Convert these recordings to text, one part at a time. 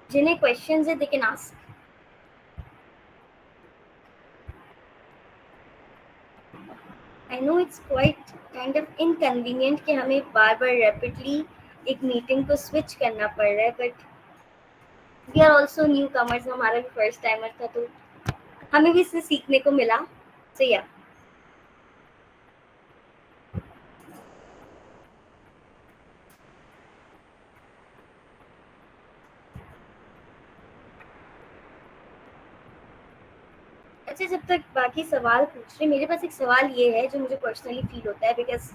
जिन्हें क्वेश्चंस है they can ask. I know it's quite kind of inconvenient कि हमें बार बार रैपिडली एक मीटिंग को स्विच करना पड़ रहा है, but we are also newcomers, हमारा भी फर्स्ट टाइमर था तो हमें भी इससे सीखने को मिला। सो या अच्छा, जब तक बाकी सवाल पूछ रहे, मेरे पास एक सवाल ये है जो मुझे पर्सनली फील होता है, बिकॉज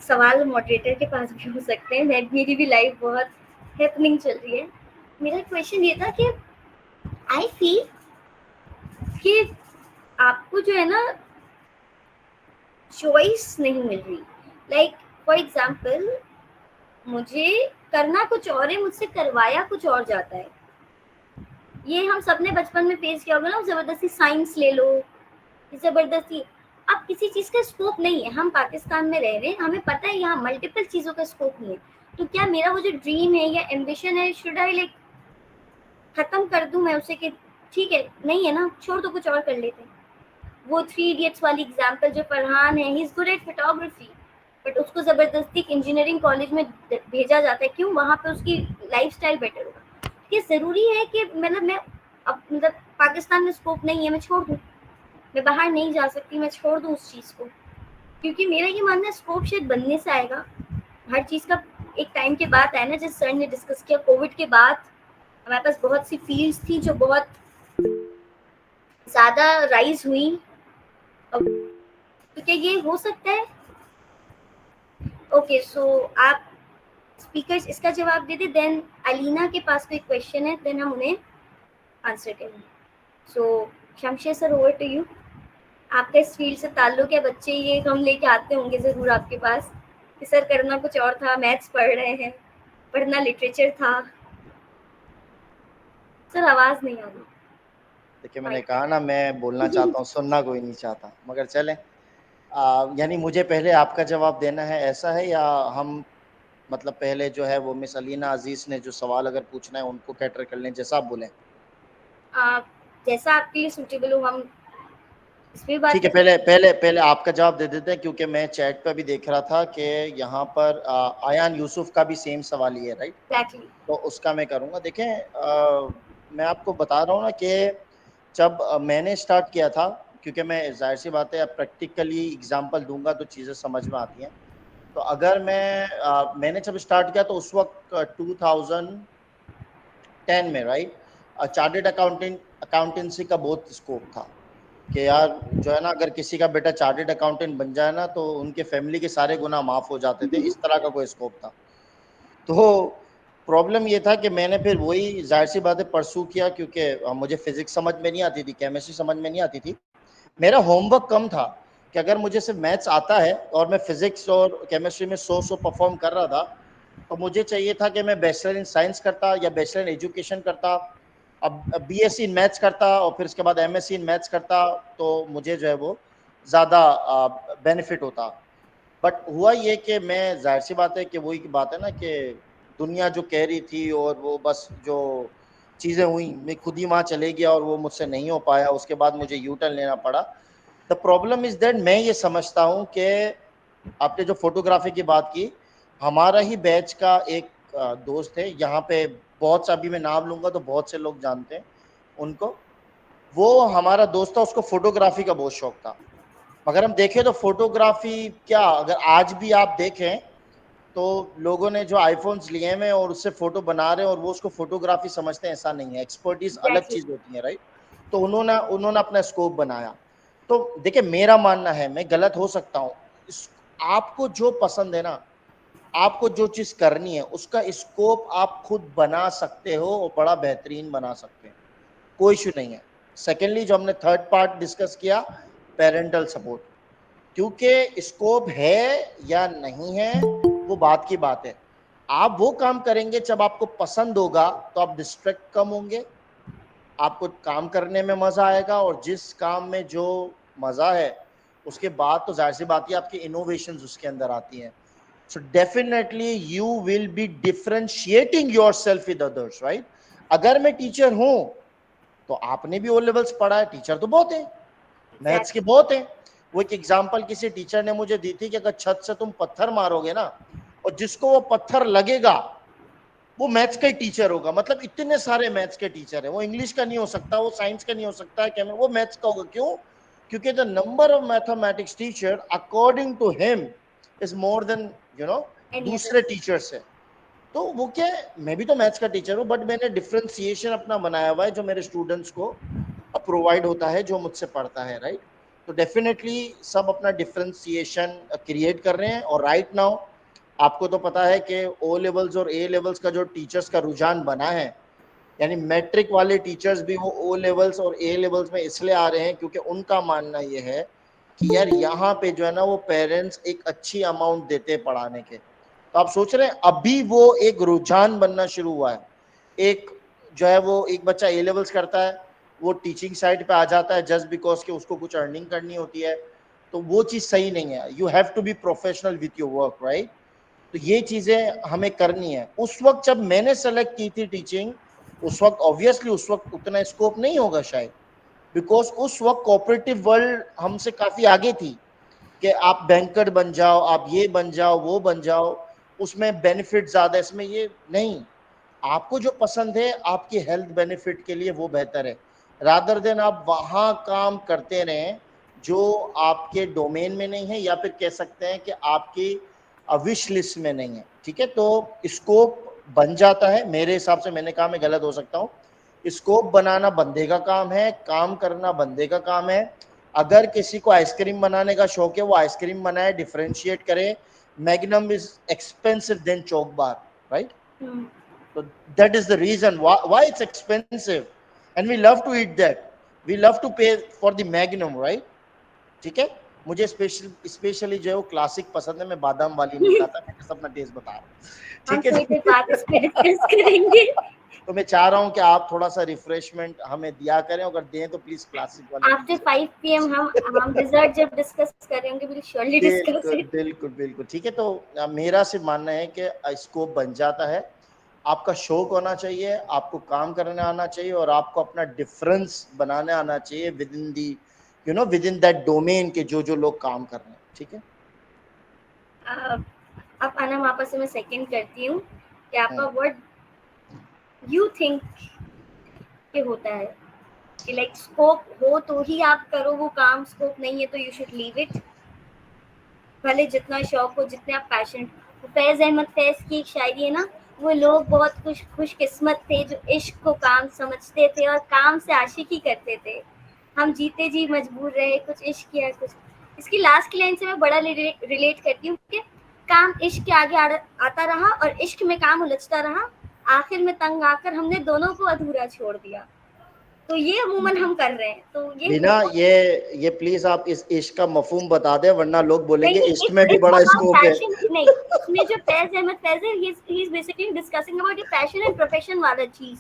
सवाल मॉडरेटर के पास भी हो सकते हैं, मेरी भी लाइफ बहुत हैपनिंग चल रही है। मेरा क्वेश्चन ये था कि आई फील कि आपको जो है ना चॉइस नहीं मिल रही। लाइक फॉर एग्जाम्पल, मुझे करना कुछ और है, मुझसे करवाया कुछ और जाता है। ये हम सबने बचपन में फेस किया होगा ना, जबरदस्ती साइंस ले लो, जबरदस्ती। अब किसी चीज का स्कोप नहीं है, हम पाकिस्तान में रह रहे हैं, हमें पता है यहाँ मल्टीपल चीजों का स्कोप नहीं है। तो क्या मेरा वो जो ड्रीम है या एम्बिशन है, शुड आई लाइक खत्म कर दूं मैं उसे कि ठीक है नहीं है ना, छोड़ दो, कुछ और कर लेते हैं। वो थ्री इडियट्स वाली एग्जाम्पल, जो फरहान है, he is good at photography, but उसको जबरदस्ती इंजीनियरिंग कॉलेज में भेजा जाता है, क्यों? वहां पे उसकी लाइफस्टाइल बेटर होगा। ये जरूरी है कि मतलब मैं अब मतलब पाकिस्तान में स्कोप नहीं है, मैं छोड़ दूं, मैं बाहर नहीं जा सकती, मैं छोड़ दूं उस चीज को? क्योंकि मेरा ये मानना है स्कोप शायद बनने से आएगा हर चीज का। एक टाइम के बाद आया ना, जैसे सर ने डिस्कस किया, कोविड के बाद हमारे पास बहुत सी फील्ड्स थी जो बहुत ज्यादा राइज हुई। अब तो क्या ये हो सकता है? ओके, सो आप स्पीकर्स इसका जवाब दे दे, देन अलीना के पास कोई क्वेश्चन है, देन हम उन्हें आंसर करेंगे। So Shamsher sir, over to you. आपका इस फील्ड से ताल्लुक है, बच्चे ये हम लेके आते होंगे जरूर आपके पास कि सर करना कुछ और था, मैथ्स पढ़ रहे हैं, पढ़ना लिटरेचर था। सर आवाज नहीं आ रही। देखिए, मैंने कहा ना, मैं बोलना चाहता हूँ, सुनना कोई नहीं चाहता, मगर चलें। यानी मुझे पहले आपका जवाब देना है, ऐसा है, या हम मतलब पहले जो है वो मिस अलीना अजीज ने जो सवाल अगर पूछना है उनको कैटर कर लें, जैसा आप बोलें। आप जैसा आपके लिए सूटेबल हो, हम इस पे बात ठीक है, कर पहले सकते पहले पहले आपका जवाब दे देते हैं, क्योंकि मैं चैट पर भी देख रहा था कि यहाँ पर आयान यूसुफ का भी सेम सवाल ही है, राइट? हैं। एग्जैक्टली। तो उसका मैं करूँगा। देखें, मैं आपको बता रहा हूँ ना कि जब मैंने स्टार्ट किया था, क्योंकि मैं जाहिर सी बात है, अब प्रैक्टिकली एग्जांपल दूंगा तो चीज़ें समझ में आती हैं। तो अगर मैंने जब स्टार्ट किया तो उस वक्त 2010 में, राइट, चार्टेड अकाउंटेंसी का बहुत स्कोप था कि यार जो है ना, अगर किसी का बेटा चार्टेड अकाउंटेंट बन जाए ना तो उनके फैमिली के सारे गुनाह माफ हो जाते थे, इस तरह का कोई स्कोप था। तो प्रॉब्लम ये था कि मैंने फिर वही जाहिर सी बात है परसू किया, क्योंकि मुझे फिजिक्स समझ में नहीं आती थी, केमिस्ट्री समझ में नहीं आती थी, मेरा होमवर्क कम था कि अगर मुझे सिर्फ मैथ्स आता है और मैं फिजिक्स और केमिस्ट्री में 100 परफॉर्म कर रहा था, तो मुझे चाहिए था कि मैं बैचलर इन साइंस करता या बैचलर इन एजुकेशन करता, अब बीएससी इन मैथ्स करता और फिर उसके बाद एमएससी इन मैथ्स करता, तो मुझे जो है वो ज़्यादा बेनिफिट होता। बट हुआ ये कि मैं, जाहिर सी बात है कि वही की बात है ना कि दुनिया जो कह रही थी और वो बस जो चीज़ें हुई, मैं खुद ही वहाँ चले गया और वो मुझसे नहीं हो पाया, उसके बाद मुझे यू टर्न लेना पड़ा। द प्रॉब्लम इज दैट मैं ये समझता हूँ कि आपने जो फोटोग्राफी की बात की, हमारा ही बैच का एक दोस्त है यहाँ पे, बहुत सा, अभी मैं नाम लूंगा तो बहुत से लोग जानते हैं उनको, वो हमारा दोस्त था, उसको फोटोग्राफी का बहुत शौक था। मगर हम देखें तो फोटोग्राफी क्या, अगर आज भी आप देखें तो लोगों ने जो आईफोन्स लिए हैं और उससे फोटो बना रहे हैं और वो उसको फोटोग्राफी समझते हैं, ऐसा नहीं है, एक्सपर्टीज अलग एग्जैक्टली। चीज होती है, राइट? तो उन्होंने उन्होंने अपना स्कोप बनाया। तो देखिए, मेरा मानना है, मैं गलत हो सकता हूँ, आपको जो पसंद है ना, आपको जो चीज करनी है उसका स्कोप आप खुद बना सकते हो और बड़ा बेहतरीन बना सकते हैं, कोई इशू नहीं है। सेकेंडली, जो हमने थर्ड पार्ट डिस्कस किया, पेरेंटल सपोर्ट, क्योंकि स्कोप है या नहीं है वो बात की बात है। आप वो काम करेंगे जब आपको पसंद होगा तो आप डिस्ट्रैक्ट कम होंगे, आपको काम करने में मजा आएगा, और जिस काम में जो मजा है उसके बाद तो जाहिर सी बात है आपकी इनोवेशंस उसके अंदर आती हैं। So definitely you will B differentiating yourself with others, right? अगर मैं टीचर हूं तो आपने भी ओ लेवल्स पढ़ा है, टीचर तो बहुत है, मैथ्स के बहुत है। वो एक एग्जांपल किसी टीचर ने मुझे दी थी कि अगर छत से तुम पत्थर मारोगे ना और जिसको वो पत्थर लगेगा वो मैथ्स का ही टीचर होगा। मतलब इतने सारे मैथ्स के टीचर है, वो इंग्लिश का नहीं हो सकता, वो साइंस का नहीं हो सकता है, वो मैथ्स का होगा। क्यों? क्योंकि the number of mathematics teacher according to him is more than दूसरे टीचर्स है। तो वो क्या है, मैं भी तो मैथ्स का टीचर हूँ, बट मैंने डिफ्रेंसिएशन अपना बनाया हुआ है जो मेरे स्टूडेंट्स को प्रोवाइड होता है जो मुझसे पढ़ता है, राइट। तो डेफिनेटली सब अपना डिफ्रेंसिएशन क्रिएट कर रहे हैं। और राइट नाउ आपको तो पता है कि ओ लेवल्स और ए लेवल्स का जो टीचर्स का रुझान बना है, यानी मैट्रिक वाले टीचर्स भी वो ओ लेवल्स और ए लेवल्स में इसलिए आ रहे हैं क्योंकि उनका मानना ये है कि यार यहाँ पे जो है ना वो पेरेंट्स एक अच्छी अमाउंट देते हैं पढ़ाने के। तो आप सोच रहे हैं अभी वो एक रुझान बनना शुरू हुआ है। एक जो है वो एक बच्चा ए लेवल्स करता है, वो टीचिंग साइड पे आ जाता है जस्ट बिकॉज कि उसको कुछ अर्निंग करनी होती है। तो वो चीज सही नहीं है। You have to be professional with your work, right. तो ये चीजें हमें करनी है। उस वक्त जब मैंने सेलेक्ट की थी टीचिंग, उस वक्त ऑब्वियसली उस वक्त उतना स्कोप नहीं होगा शायद, बिकॉज उस वक्त कोऑपरेटिव वर्ल्ड हमसे काफी आगे थी कि आप बैंकर बन जाओ, आप ये बन जाओ, वो बन जाओ, उसमें बेनिफिट ज्यादा, इसमें ये नहीं। आपको जो पसंद है आपकी हेल्थ बेनिफिट के लिए वो बेहतर है, रादर देन आप वहां काम करते रहें जो आपके डोमेन में नहीं है, या फिर कह सकते हैं कि आपकी विश लिस्ट में नहीं है। ठीक है, तो स्कोप बन जाता है मेरे हिसाब से। मैंने कहा मैं गलत हो सकता हूँ, स्कोप बनाना बंदे का काम है, काम करना बंदे का काम है। अगर किसी को आइसक्रीम बनाने का शौक है वो आइसक्रीम बनाए, डिफरेंशिएट करे। Magnum is expensive than choc bar, right. So that is the reason why it's expensive, and we love to eat that. We love to pay for the magnum, right? ठीक है। मुझे specially जो है वो classic पसंद है, मैं बादाम वाली नहीं खाता, मैं बस अपना टेस्ट बता रहा हूँ। हम ठीक है कोई भी बात इस पे डिस्कस करेंगे। तो मैं चाह रहा हूँ कि आप थोड़ा सा रिफ्रेशमेंट हमें दिया करें, अगर दें तो प्लीज क्लासिक वाला आफ्टर दीजिए। 5 PM हम डिजर्ट जब डिस्कस करेंगे विल श्योरली डिस्कस बिल्कुल इट। बिल्कुल बिल्कुल ठीक है। तो मेरा सिर्फ मानना है कि स्कोप बन जाता है। आपका शौक होना चाहिए, आपको काम करने आना चाहिए, और आपको अपना डिफरेंस बनाने आना चाहिए with in the with in that domain के जो जो लोग काम कर रहे हैं। ठीक है। अब अनम आपस से मैं सेकंड करती हूँ कि आपका व्हाट यू थिंक के होता है कि लाइक स्कोप हो तो ही आप करो वो काम, स्कोप नहीं है तो यू शुड लीव इट, भले जितना शौक हो, जितने आप पैशन। फैज अहमद फैज की एक शायरी है ना, वो लोग बहुत खुशकिस्मत थे जो इश्क को काम समझते थे और काम से आशिकी करते थे। हम जीते जी मजबूर रहे, कुछ इश्क किया कुछ। इसकी लास्ट की लाइन से मैं बड़ा रिलेट करती हूँ कि काम इश्क के आगे आता रहा और इश्क में काम उलझता रहा, आखिर में तंग आकर हमने दोनों को अधूरा छोड़ दिया। तो ये अमूमन हम कर रहे हैं। तो ये बिना ये प्लीज आप इस इश्क का मफहूम बता दें, वरना लोग बोलेंगे नहीं, इश्क में भी इट्स बड़ा अबाउट स्कोप है। पैशन। नहीं, इसमें जो फैज अहमद फैज है, he is basically discussing about ये पैशन एंड प्रोफेशन वाला चीज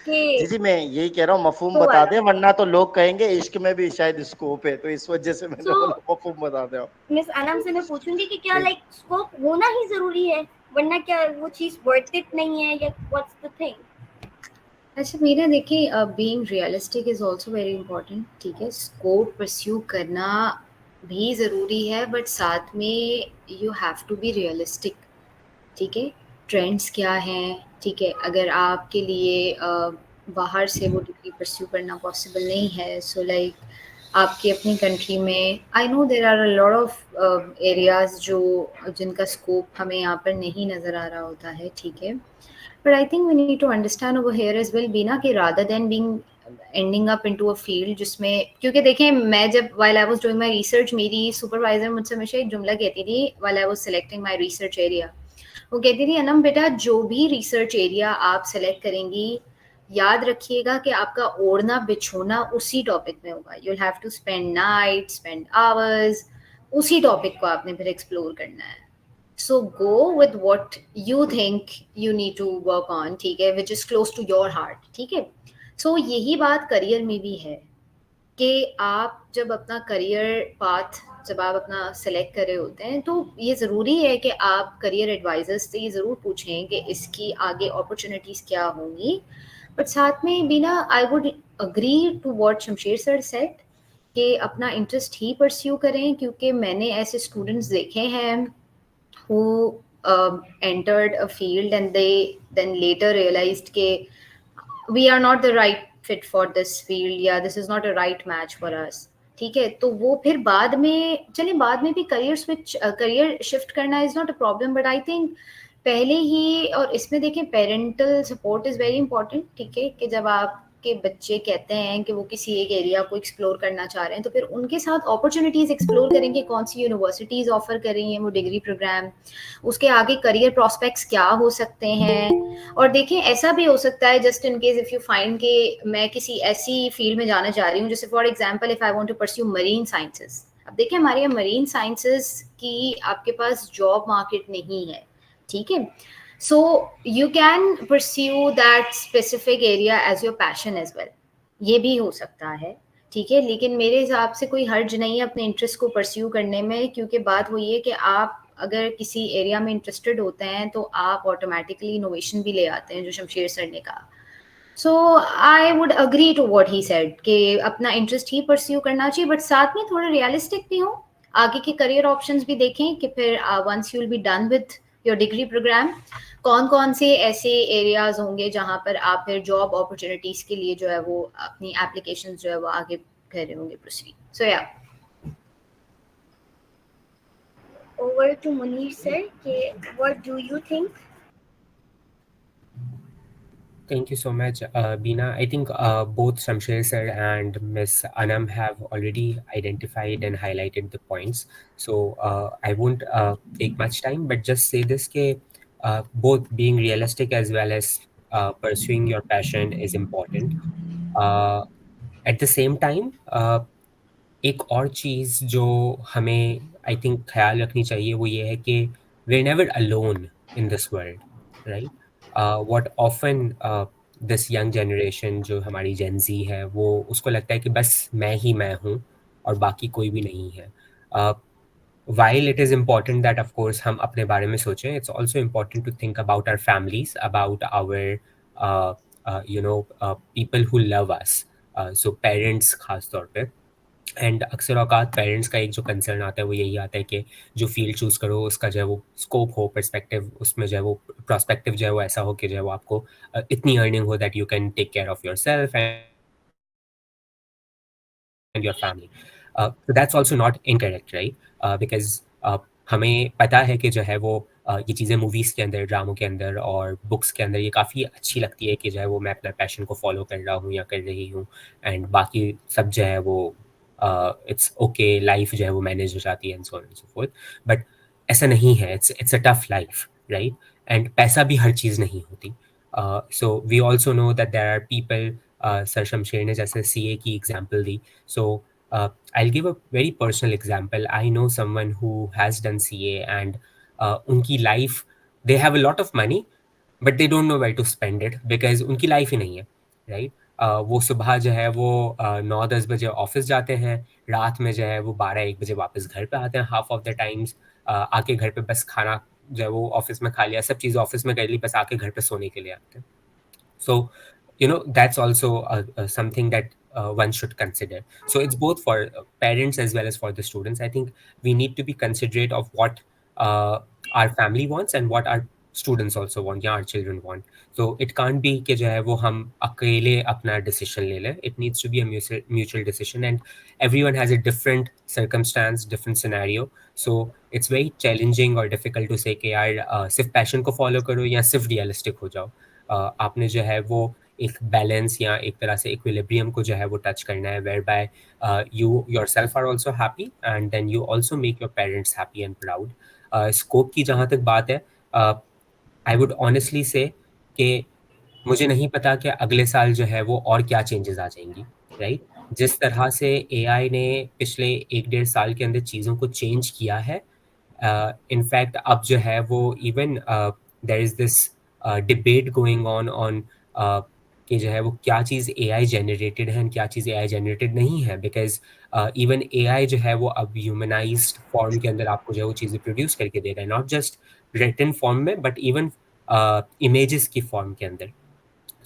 जी कि जी, मैं यही कह रहा हूँ मफहूम वो बता वाला। दें, वरना तो लोग कहेंगे इश्क में भी शायद स्कोप है, तो इस वजह से मैंने सो बोला मफहूम बता दें आप। मिस अनम से मैं पूछूंगी कि क्या ठीक। लाइक स्कोप होना ही जरूरी है, वरना क्या वो चीज वर्थ इट नहीं है, या व्हाट्स द थिंग? अच्छा, मेरा देखिए, being realistic is also very important. ठीक है, स्कोप परस्यू करना भी ज़रूरी है, बट साथ में you have to be realistic. ठीक है, ट्रेंड्स क्या हैं? ठीक है, अगर आपके लिए बाहर से वो डिग्री परस्यू करना पॉसिबल नहीं है, सो लाइक आपकी अपनी कंट्री में I know there are a lot of areas जिनका स्कोप हमें यहाँ पर नहीं नज़र आ रहा होता है। ठीक है, but I think we need to understand over here as well, बीना, कि rather than being ending up into a field जिसमें, क्योंकि देखें, मैं जब while I was doing my research, मेरी supervisor मुझसे हमेशा एक जुमला कहती थी while I was selecting my research area। वो कहती थी, अनम बेटा, जो भी research area आप select करेंगी, याद रखिएगा कि आपका ओढ़ना बिछोना उसी टॉपिक में होगा। you'll have to spend nights, spend hours, उसी टॉपिक को आपने फिर एक्सप्लोर करना है। So go with what you think you need to work on, ठीक है, which is close to your heart। ठीक है, so यही बात करियर में भी है कि आप जब अपना करियर पाथ जब आप अपना सेलेक्ट कर रहे होते हैं, तो ये ज़रूरी है कि आप करियर एडवाइजर्स से ये ज़रूर पूछें कि इसकी आगे अपॉर्चुनिटीज़ क्या होंगी। बट साथ में भी ना I would agree to what Shamsher sir said कि अपना इंटरेस्ट ही परस्यू करें, क्योंकि मैंने ऐसे स्टूडेंट्स देखे हैं who entered a field and they then later realized कि we are not the right fit for this field या this is not a right match for us. ठीक है, तो वो फिर बाद में चलिए बाद में भी करियर शिफ्ट करना is not a problem, but I think पहले ही, और इसमें देखें parental support is very important. ठीक है, कि जब आपके बच्चे कहते हैं कि वो किसी एक एरिया को एक्सप्लोर करना चाह रहे हैं तो फिर उनके साथ अपॉर्चुनिटीज़ एक्सप्लोर करेंगे, कौन सी यूनिवर्सिटीज़ ऑफर कर रही हैं वो डिग्री प्रोग्राम, उसके आगे करियर प्रॉस्पेक्ट्स क्या हो सकते हैं। और देखें ऐसा भी हो सकता है just in case if you find कि मैं किसी ऐसी फील्ड में जाना चाह रही हूँ, जैसे for example if I want to pursue marine sciences. अब देखिए हमारे यहाँ मरीन साइंसेस की आपके पास जॉब मार्केट नहीं है, ठीक है, so you can pursue that specific area as your passion as well, ये भी हो सकता है। ठीक है, लेकिन मेरे हिसाब से कोई हर्ज नहीं है अपने इंटरेस्ट को परस्यू करने में, क्योंकि बात वही है कि आप अगर किसी एरिया में इंटरेस्टेड होते हैं तो आप ऑटोमेटिकली इनोवेशन भी ले आते हैं, जो शमशेर सर ने कहा। So I would agree to what he said कि अपना इंटरेस्ट ही परस्यू करना चाहिए, बट साथ में थोड़ा रियलिस्टिक भी हो, आगे के करियर ऑप्शंस भी देखें कि फिर once you will be done with your degree programme कौन कौन से ऐसे एरियाज होंगे जहां पर आप फिर जॉब अपॉर्चुनिटीज के लिए जो है वो अपनी एप्लीकेशंस जो है वो आगे कर रहे होंगे प्रोसीड। सो या Over to Munir sir, what do you think? Thank you so much, Beena. I think both Shamsher sir and Miss Anam have already identified and highlighted the points. So I won't take much time, but just say this: कि both being realistic as well as pursuing your passion is important. At the same time, एक और चीज़ जो हमें I think ख्याल रखनी चाहिए वो ये है कि we're never alone in this world, right? What often this young generation जो हमारी Gen Z है वो उसको लगता है कि बस मैं ही मैं हूँ और बाकी कोई भी नहीं है। While it is important that of course हम अपने बारे में सोचें, it's also important to think about our families, about our people who love us, so parents खास तौर पे। एंड अक्सर औकात पेरेंट्स का एक जो कंसर्न आता है वो यही आता है कि जो फील्ड चूज़ करो उसका जो है वो स्कोप हो, पर्सपेक्टिव उसमें जो है वो प्रोस्पेक्टिव जो है वो ऐसा हो कि जो है वो आपको इतनी अर्निंग हो that you can take care of yourself and your family. so that's also not incorrect, right? Because हमें पता है कि जो है वो ये चीज़ें मूवीज़ के अंदर, ड्रामों के अंदर और बुक्स के अंदर ये काफ़ी अच्छी लगती है कि जो है वो मैं अपना पैशन को फॉलो कर रहा हूँ या कर रही हूँ एंड बाकी सब जो है वो इट्स ओके, लाइफ जो है वो मैनेज हो जाती है and so on and so forth. But ऐसा नहीं है, it's a tough life, right? And पैसा भी हर चीज़ नहीं होती। So we also know that there are people, sir Shamsher ने जैसे CA की एग्जाम्पल दी, so I'll give a very personal example. I know someone who has done CA and उनकी life, they have a lot of money but they don't know where to spend it because उनकी life ही नहीं है, right? वो सुबह जो है वो 9-10 बजे ऑफिस जाते हैं, रात में जो है वो 12-1 बजे वापस घर पे आते हैं हाफ ऑफ द टाइम्स। आके घर पे बस खाना जो है वो ऑफिस में खा लिया, सब चीज़ ऑफिस में कर ली, बस आके घर पे सोने के लिए आते हैं। So that's also something that one should consider. So it's both for parents as well as for the students. I think we need to be considerate of what our family wants and what our students also want, या our children want. So it can't be कि जो है वो हम अकेले अपना decision ले लें. It needs to be a mutual decision and everyone has a different circumstance, different scenario. So it's very challenging or difficult to say कि यार सिर्फ passion को follow करो या सिर्फ realistic हो जाओ। आपने जो है वो एक बैलेंस या एक तरह से इक्विलिब्रियम को जो है वो टच करना है, whereby you yourself are also happy and then you also make your parents happy and proud. Scope की जहाँ तक बात है, आई वुड ऑनेस्टली से कि मुझे नहीं पता कि अगले साल जो है वो और क्या चेंजेस आ जाएंगी, राइट? जिस तरह से AI ने पिछले 1-1.5 साल के अंदर चीज़ों को चेंज किया है, इनफैक्ट अब जो है वो even there is this debate going on कि जो है वो क्या चीज़ AI जनरेटेड है क्या चीज़ AI जनरेटेड नहीं है, बिकॉज इवन AI जो है वो अब ह्यूमनाइज्ड फॉर्म के अंदर आपको जो है वो चीज़ें प्रोड्यूस करके दे रहा है, नॉट जस्ट रिटन फॉर्म में बट इवन इमेजेस की फॉर्म के अंदर।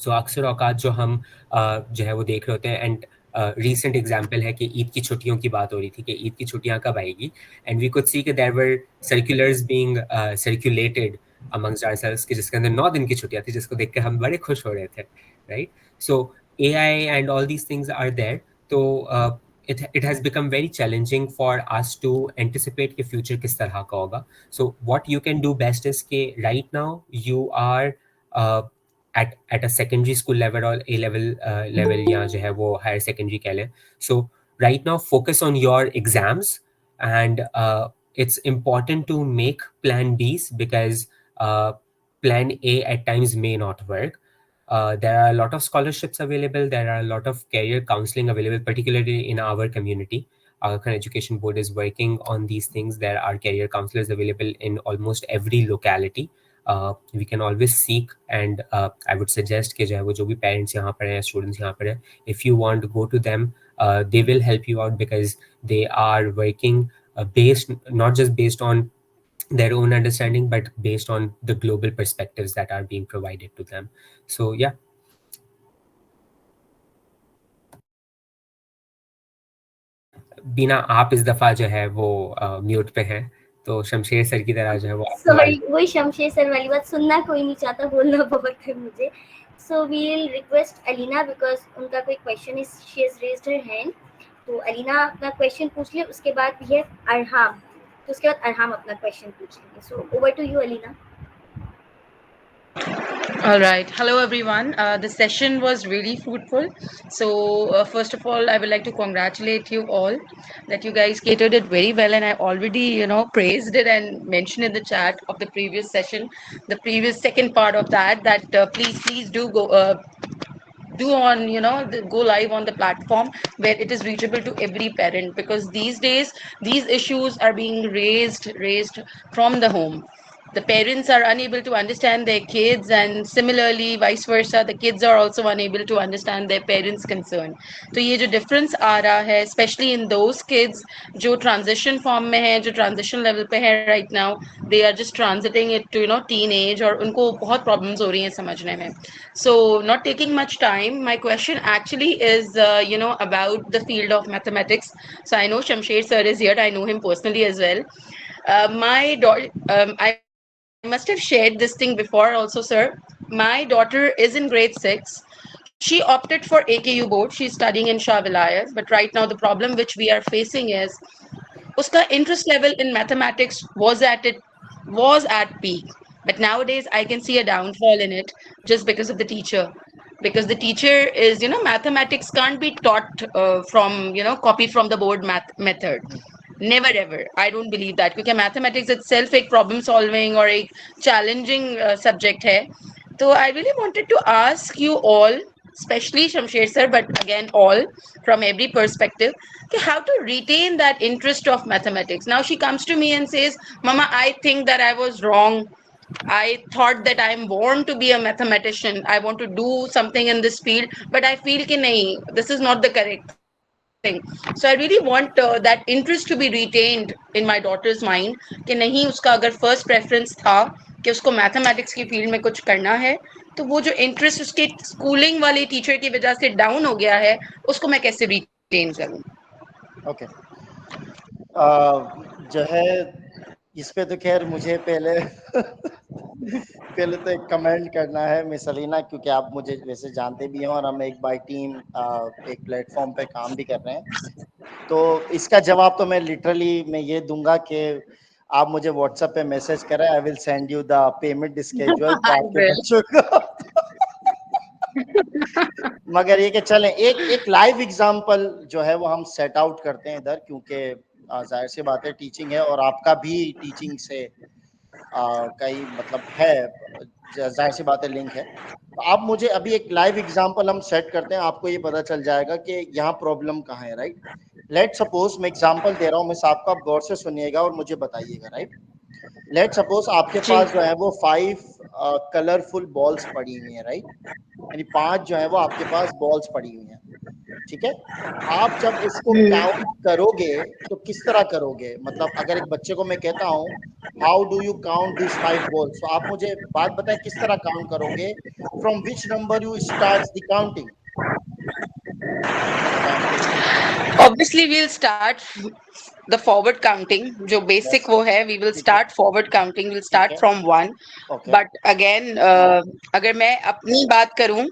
सो अक्सर औकात जो हम जो है वो देख रहे होते हैं, एंड रीसेंट एग्जाम्पल है कि ईद की छुट्टियों की बात हो रही थी कि ईद की छुट्टियां कब आएगी, एंड वी कुड सी कि there were circulars being circulated amongst ourselves कि जिसके अंदर 9 दिन की छुट्टियां थी, जिसको देख के हम बड़े खुश हो रहे थे, right? So AI and all these things are there, तो it has become very challenging for us to anticipate कि future किस तरह का होगा. So what you can do best is कि right now you are uh, at a secondary school level or A level level या जो है वो higher secondary कह लें. So right now focus on your exams, and it's important to make plan Bs because plan A at times may not work. There are a lot of scholarships available. There are a lot of career counseling available, particularly in our community. Our Khan Education Board is working on these things. There are career counselors available in almost every locality. We can always seek, and I would suggest कि जो है वो जो भी parents यहाँ पर हैं, students यहाँ पर हैं, if you want to go to them, they will help you out because they are working based not just based on their own understanding but based on the global perspectives that are being provided to them. So yeah. बीना आप इस दफा जो है वो mute पे हैं, तो Shamsher sir की तरह जो है वो सॉरी, वही शमशेर सर वाली बात, सुनना कोई नहीं चाहता, बोलना बहुत है मुझे. So we will request Alina because उनका कोई question is, she has raised her hand. तो अलीना अपना क्वेश्चन पूछ ले, उसके बाद वी हैव अरहाम, तो उसके बाद अरहाम अपना क्वेश्चन पूछ लेंगे. So over to you Alina. All right. Hello, everyone. The session was really fruitful. So, first of all, I would like to congratulate you all that you guys catered it very well. And I already, praised it and mentioned in the chat of the previous session, the previous second part of that, please do go. Do on go live on the platform where it is reachable to every parent, because these days these issues are being raised from the home. The parents are unable to understand their kids, and similarly vice versa, the kids are also unable to understand their parents concern. तो ये जो difference आ रहा है, especially in those kids जो transition form में है, जो transition level पे है right now, they are just transiting it to teenage, और उनको बहुत problems हो रही हैं समझने में. So not taking much time, my question actually is about the field of mathematics. So I know Shamsher sir is here, I know him personally as well. My daughter, I must have shared this thing before also, sir. My daughter is in grade 6. She opted for AKU board. She's studying in Shah Vilayat. But right now, the problem which we are facing is, uska interest level in mathematics was at peak. But nowadays, I can see a downfall in it just because of the teacher. Because the teacher is, mathematics can't be taught from, copied from the board math method. Never ever. I don't believe that. Because mathematics itself a problem solving or a challenging subject hai. So I really wanted to ask you all, especially Shamsher sir, but again all from every perspective, how to retain that interest of mathematics. Now she comes to me and says, Mama, I think that I was wrong. I thought that I'm born to be a mathematician. I want to do something in this field, but I feel कि नहीं, this is not the correct thing. So I really want that interest to be retained in my daughter's mind कि नहीं, उसका अगर first preference था कि उसको mathematics की field में कुछ करना है, तो वो जो interest उसके schooling वाले teacher की वजह से down हो गया है, उसको मैं कैसे retain करूँ? Okay. जो है इस पे तो खैर मुझे पहले तो एक कमेंट करना है मिस अलीना, क्योंकि आप मुझे वैसे जानते भी हैं और हम एक बाय टीम एक प्लेटफॉर्म पे काम भी कर रहे हैं. तो इसका जवाब तो मैं ये दूंगा कि आप मुझे व्हाट्सएप पे मैसेज करें, I will send you the payment schedule आपके बच्चों को. मगर ये कि चलें एक लाइव एग्जांपल जो है वो हम सेट आउट करते हैं इधर, क्योंकि जाहिर सी बात है टीचिंग है और आपका भी टीचिंग से कई मतलब है, जाहिर सी बात है लिंक है. तो आप मुझे अभी एक लाइव एग्जांपल हम सेट करते हैं, आपको ये पता चल जाएगा कि यहाँ प्रॉब्लम कहाँ है. राइट, लेट सपोज मैं एग्जांपल दे रहा हूँ मिस, आपको आप गौर से सुनिएगा और मुझे बताइएगा. राइट, लेट सपोज आपके पास जो है वो 5 कलरफुल बॉल्स पड़ी हुई हैं. राइट, यानी 5 जो है वो आपके पास बॉल्स पड़ी हुई हैं. ठीक है, आप जब इसको काउंट करोगे तो किस तरह करोगे? मतलब अगर एक बच्चे को मैं कहता हूँ how do you count this 5 balls? तो आप मुझे बात बताएं किस तरह काउंट करोगे, from which number you start the counting? Obviously we'll start the forward counting, जो basic वो है, we will ठीक है, start forward counting, we'll ठीक start है, from 1. ओके, But again अगर मैं अपनी बात करूं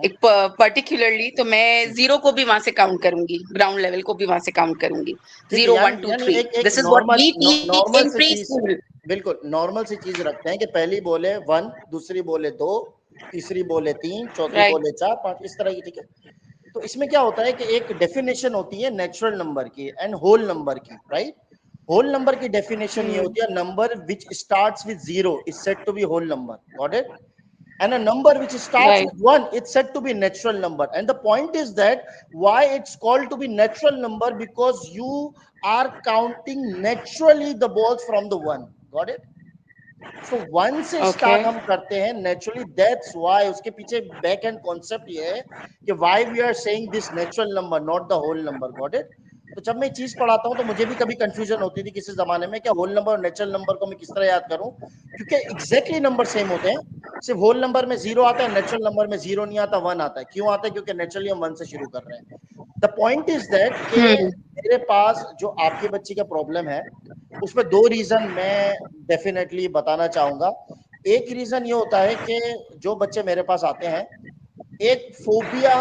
एक पर्टिकुलरली, तो मैं 0 को भी वहां से काउंट करूंगी, ग्राउंड लेवल को भी वहां से काउंट करूंगी, ठीक है। 0 1 यानी 2 यानी 3. एक This is what we teach normal in से चीज, preschool. बिल्कुल नॉर्मल सी चीज रखते हैं कि पहली बोले 1, दूसरी बोले 2, तीसरी बोले 3, चौथी Right. बोले 4, 5, इस तरह की, ठीक है। तो इसमें क्या होता है कि एक डेफिनेशन होती है नेचुरल नंबर की एंड होल नंबर की, राइट? होल नंबर की डेफिनेशन ये होती है, number which starts with 0 is said to be whole number, got it? And a number which starts Right. with 1, it's said to be natural number. And the point is that why it's called to be natural number, because you are counting naturally the balls from the 1, got it? So 1 से Okay. Start हम करते हैं naturally, that's why उसके पीछे back and concept ये है कि why we are saying this natural number, not the whole number, got it? तो जब मैं चीज पढ़ाता हूं तो मुझे भी कभी कंफ्यूजन होती थी किसी जमाने में, क्या होल नंबर और नेचुरल नंबर को मैं किस तरह याद करूं, क्योंकि एग्जैक्टली नंबर सेम होते हैं, सिर्फ होल नंबर में 0 आता है, नेचुरल नंबर में 0 नहीं आता, 1 आता है। क्यों आता है? क्योंकि नेचुरली हम 1 से शुरू कर रहे हैं। द पॉइंट इज दैट कि मेरे पास जो आपके बच्चे का प्रॉब्लम है उसमें 2 रीजन मैं डेफिनेटली बताना चाहूंगा। एक रीजन ये होता है कि जो बच्चे मेरे पास आते हैं, एक फोबिया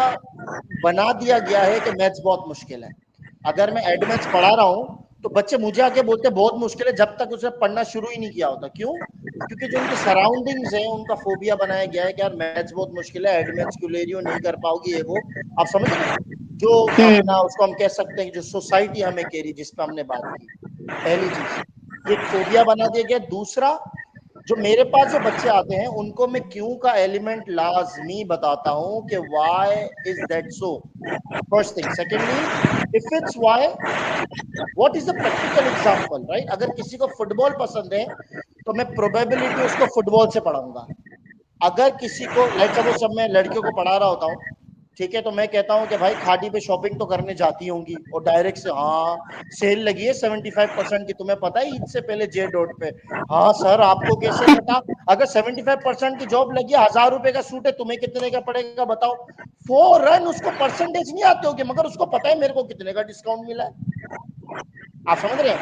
बना दिया गया है कि मैथ्स बहुत मुश्किल है। अगर मैं एडवांस पढ़ा रहा हूं तो बच्चे मुझे आके बोलते हैं बहुत मुश्किल है, जब तक उसने पढ़ना शुरू ही नहीं किया होता। क्यों? क्योंकि जो उनके सराउंडिंग्स हैं उनका फोबिया बनाया गया है कि यार मैथ्स बहुत मुश्किल है, एडवांस क्यों ले रही हो, नहीं कर पाओगी, ये वो। आप समझ रहे हैं? जो अपना उसको हम कह सकते हैं जो सोसाइटी हमें कह रही, जिस पे हमने बात की, पहली चीज ये फोबिया बना दिया गया। दूसरा, जो मेरे पास जो बच्चे आते हैं उनको मैं क्यों का एलिमेंट लाजमी बताता हूं कि why is that so, first thing. Secondly, if it's why, what is the practical example, right? अगर किसी को फुटबॉल पसंद है तो मैं प्रोबेबिलिटी उसको फुटबॉल से पढ़ाऊंगा। अगर किसी को लाइक सपोज सब मैं लड़कियों को पढ़ा रहा होता हूँ, ठीक है, तो मैं कहता हूँ कि भाई खादी पे शॉपिंग तो करने जाती होंगी, और डायरेक्ट से हाँ सेल लगी है 75% की, तुम्हें पता है ईद से पहले जे डॉट पे। हाँ सर आपको कैसे पता? अगर 75% की जॉब लगी है, 1000 रुपए का सूट है, तुम्हें कितने का पड़ेगा बताओ? फौरन उसको परसेंटेज नहीं आते होगे, मगर उसको पता है मेरे को कितने का डिस्काउंट मिला है। आप समझ रहे हैं?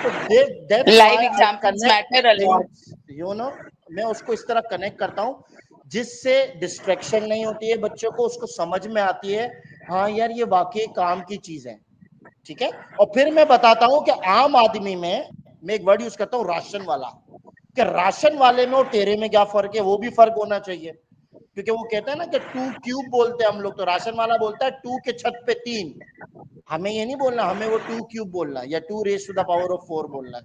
तो that's Live why I examples connect matter a lot. Things, you know, मैं उसको इस तरह कनेक्ट करता हूँ जिससे डिस्ट्रैक्शन नहीं होती है बच्चों को, उसको समझ में आती है हाँ यार ये वाकई काम की चीज है, ठीक है। और फिर मैं बताता हूँ कि आम आदमी में मैं एक वर्ड यूज करता हूँ राशन वाला, कि राशन वाले में और तेरे में क्या फर्क है, वो भी फर्क होना चाहिए। क्योंकि वो कहते हैं ना कि 2 क्यूब बोलते हैं हम लोग, तो राशन वाला बोलता है 2 के छत पे 3। हमें ये नहीं बोलना, हमें वो 2 क्यूब बोलना है या 2 raise to the power of 4 बोलना है।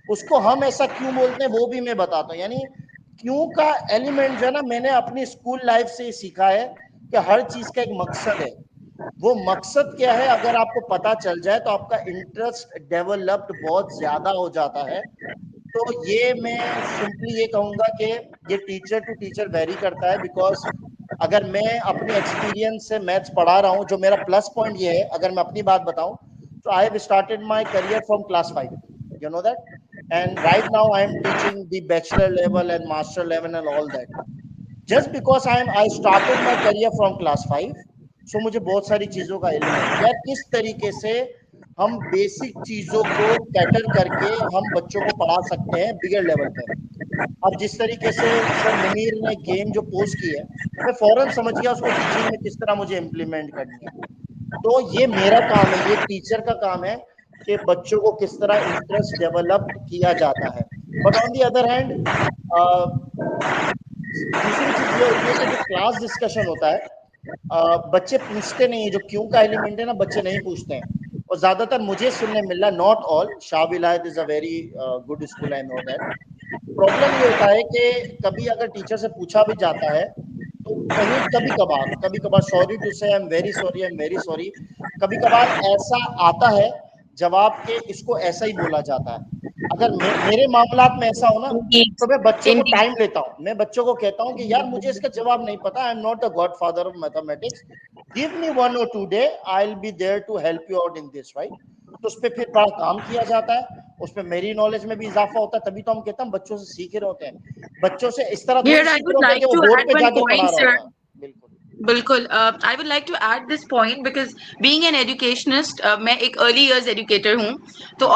उसको हम ऐसा क्यों बोलते हैं वो भी मैं बताता हूँ। यानी क्यों का एलिमेंट जो है ना, मैंने अपनी स्कूल लाइफ से सीखा है कि हर चीज का एक मकसद है। वो मकसद क्या है अगर आपको पता चल जाए तो आपका इंटरेस्ट डेवलप्ड बहुत ज्यादा हो जाता है। तो ये मैं सिंपली ये कहूंगा कि ये टीचर टू टीचर वेरी करता है, बिकॉज अगर मैं अपने एक्सपीरियंस से मैथ्स पढ़ा रहा हूँ, जो मेरा प्लस पॉइंट ये है, अगर मैं अपनी बात बताऊं तो I have started my career from class 5, you know that, and right now I am teaching the bachelor level and master level and all that, just because I started my career from class 5। सो मुझे बहुत सारी चीजों का इल्म है यार, किस तरीके से हम बेसिक चीजों को कैटर करके हम बच्चों को पढ़ा सकते हैं बिगर लेवल पे। अब जिस तरीके से सर मुनीर ने गेम जो पोस्ट की है, मैं फौरन समझ गया उसको टीचिंग में किस तरह मुझे इम्प्लीमेंट करनी है। तो ये मेरा काम है, ये टीचर का काम है कि बच्चों को किस तरह इंटरेस्ट डेवलप किया जाता है। But on the other hand दूसरी चीज ये होती है कि जो क्लास डिस्कशन होता है, बच्चे पूछते नहीं है, जो क्यों का एलिमेंट है ना, बच्चे नहीं पूछते हैं। और ज्यादातर मुझे सुनने मिल रहा, नॉट ऑल, शाह विलायत is a very good school, I know that. Problem ये होता है कि कभी अगर टीचर से पूछा भी जाता है तो कहीं कभी कभार सॉरी टू से, I am very sorry, I am very sorry, कभी कभार ऐसा आता है जवाब के इसको ऐसा ही बोला जाता है। अगर मेरे मामलात में ऐसा हो ना Indeed. तो मैं बच्चों को Indeed. टाइम लेता हूँ, मैं बच्चों को कहता हूँ कि यार मुझे इसका जवाब नहीं पता, I am not a godfather of mathematics, give me 1 or 2 days, I will be there to help you out in this, right. तो उस पर फिर बड़ा काम किया जाता है, उसमें मेरी नॉलेज में भी इजाफा होता है, तभी तो हम कहते हैं बच्चों से सीख रहे होते हैं, बच्चों से इस तरह थोड़ी Here I सीख would रहे होते like कि वो to बोर्ड add पे one जाके पढ़ा point, रहा sir. होता है। बिल्कुल बिल्कुल, I would like to add this point because being an educationist, मैं एक early years educator हूँ, तो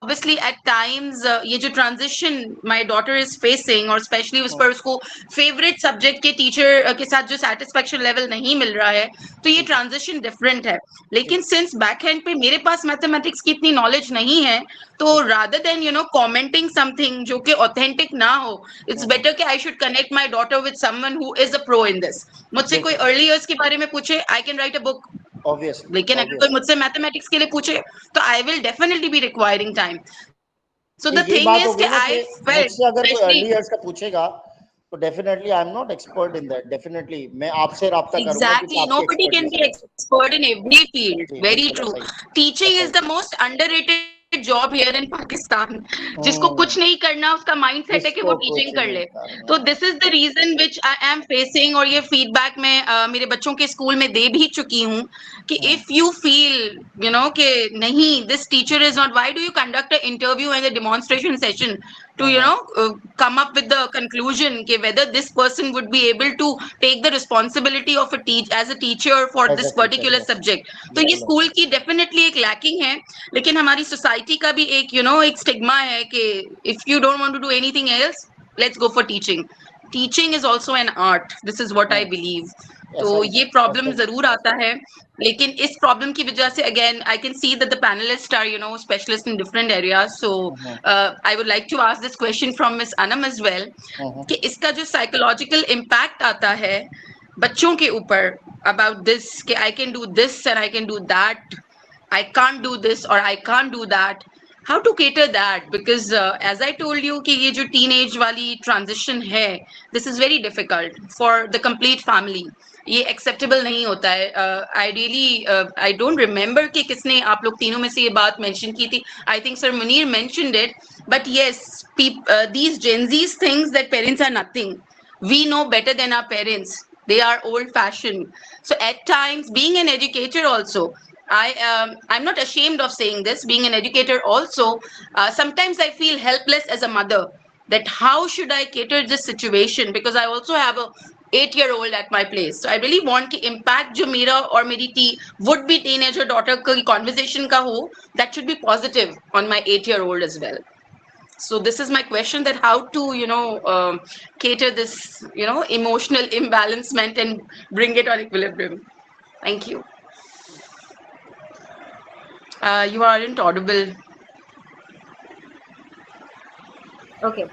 obviously at times ये जो transition my daughter is facing, और especially उस पर उसको favorite subject के teacher के साथ जो satisfaction level नहीं मिल रहा है, तो ये transition different है। लेकिन since backhand पे मेरे पास mathematics की इतनी knowledge नहीं है, तो rather than commenting something जो कि authentic ना हो, it's better कि I should connect my daughter with someone who is a pro in this. मुझसे कोई early years के बारे में पूछे, I can write a book. Obviously, लेकिन अगर कोई मुझसे मैथमेटिक्स के लिए पूछे तो I will definitely be requiring time. So the यही थिंग बात इज हो कि गई ना आई कि फेल्ट मुझसे अगर कोई स्पेशली अर्ली इयर्स का पूछेगा तो definitely I am not expert in that, definitely मैं आपसे राब्ता करूंगा क्योंकि एग्जैक्टली आपकी नोबडी कैन एक्सपर्टीज बी है। एक्सपर्ट इन एवरी फील्ड, जी वेरी बिल्कुल ट्रू। ऐसा ही, टीचिंग ऐसा is the most underrated job here in Pakistan. ही। जिसको कुछ नहीं करना, उसका माइंडसेट है कि वो इसको टीचिंग कुछ कर नहीं ले। करना। तो this is the reason which I am facing, और ये फीडबैक मैं मेरे बच्चों के स्कूल में दे भी चुकी हूँ कि इफ यू फील कि नहीं, this teacher is not, why do you conduct a interview and a demonstration session to come up with the conclusion कि whether this person would be able to take the responsibility of as a teacher for as a this teacher, particular yes, subject। तो ये बिल्कुल school की definitely एक lacking है, लेकिन हमारी society का भी एक एक स्टिग्मा है कि if you don't want to do anything else, let's go for teaching। Teaching is also an art, this is what I believe. तो ऐसा ही ये है, प्रॉब्लम ऐसा ही जरूर आता है, लेकिन इस प्रॉब्लम की वजह से again I can see that the panellist are specialist in different areas. So I would like to ask this question from miss Anam as well कि इसका जो साइकोलॉजिकल इम्पैक्ट आता है बच्चों के ऊपर अबाउट दिस कि I can do this and I can do that, I can't do this or I can't do that, how to cater that? Because as I told you कि ये जो teenage वाली transition है, this is very difficult for the complete family। ये acceptable नहीं होता है। I really I don't remember कि किसने आप लोग तीनों में से ये बात mention की थी। I think Sir Munir mentioned it, but yes, these Gen Z's thinks that parents are nothing. We know better than our parents. They are old fashioned. So at times, being an educator also, I'm not ashamed of saying this, being an educator also, sometimes I feel helpless as a mother, that how should I cater this situation, because I also have a 8-year-old at my place। So I really want कि impact जो मेरा और मेरी would be teenager daughter का conversation का हो, that should be positive on my 8-year-old as well। So this is my question, that how to cater this emotional imbalancement and bring it on equilibrium। Thank you। You aren't audible। Okay,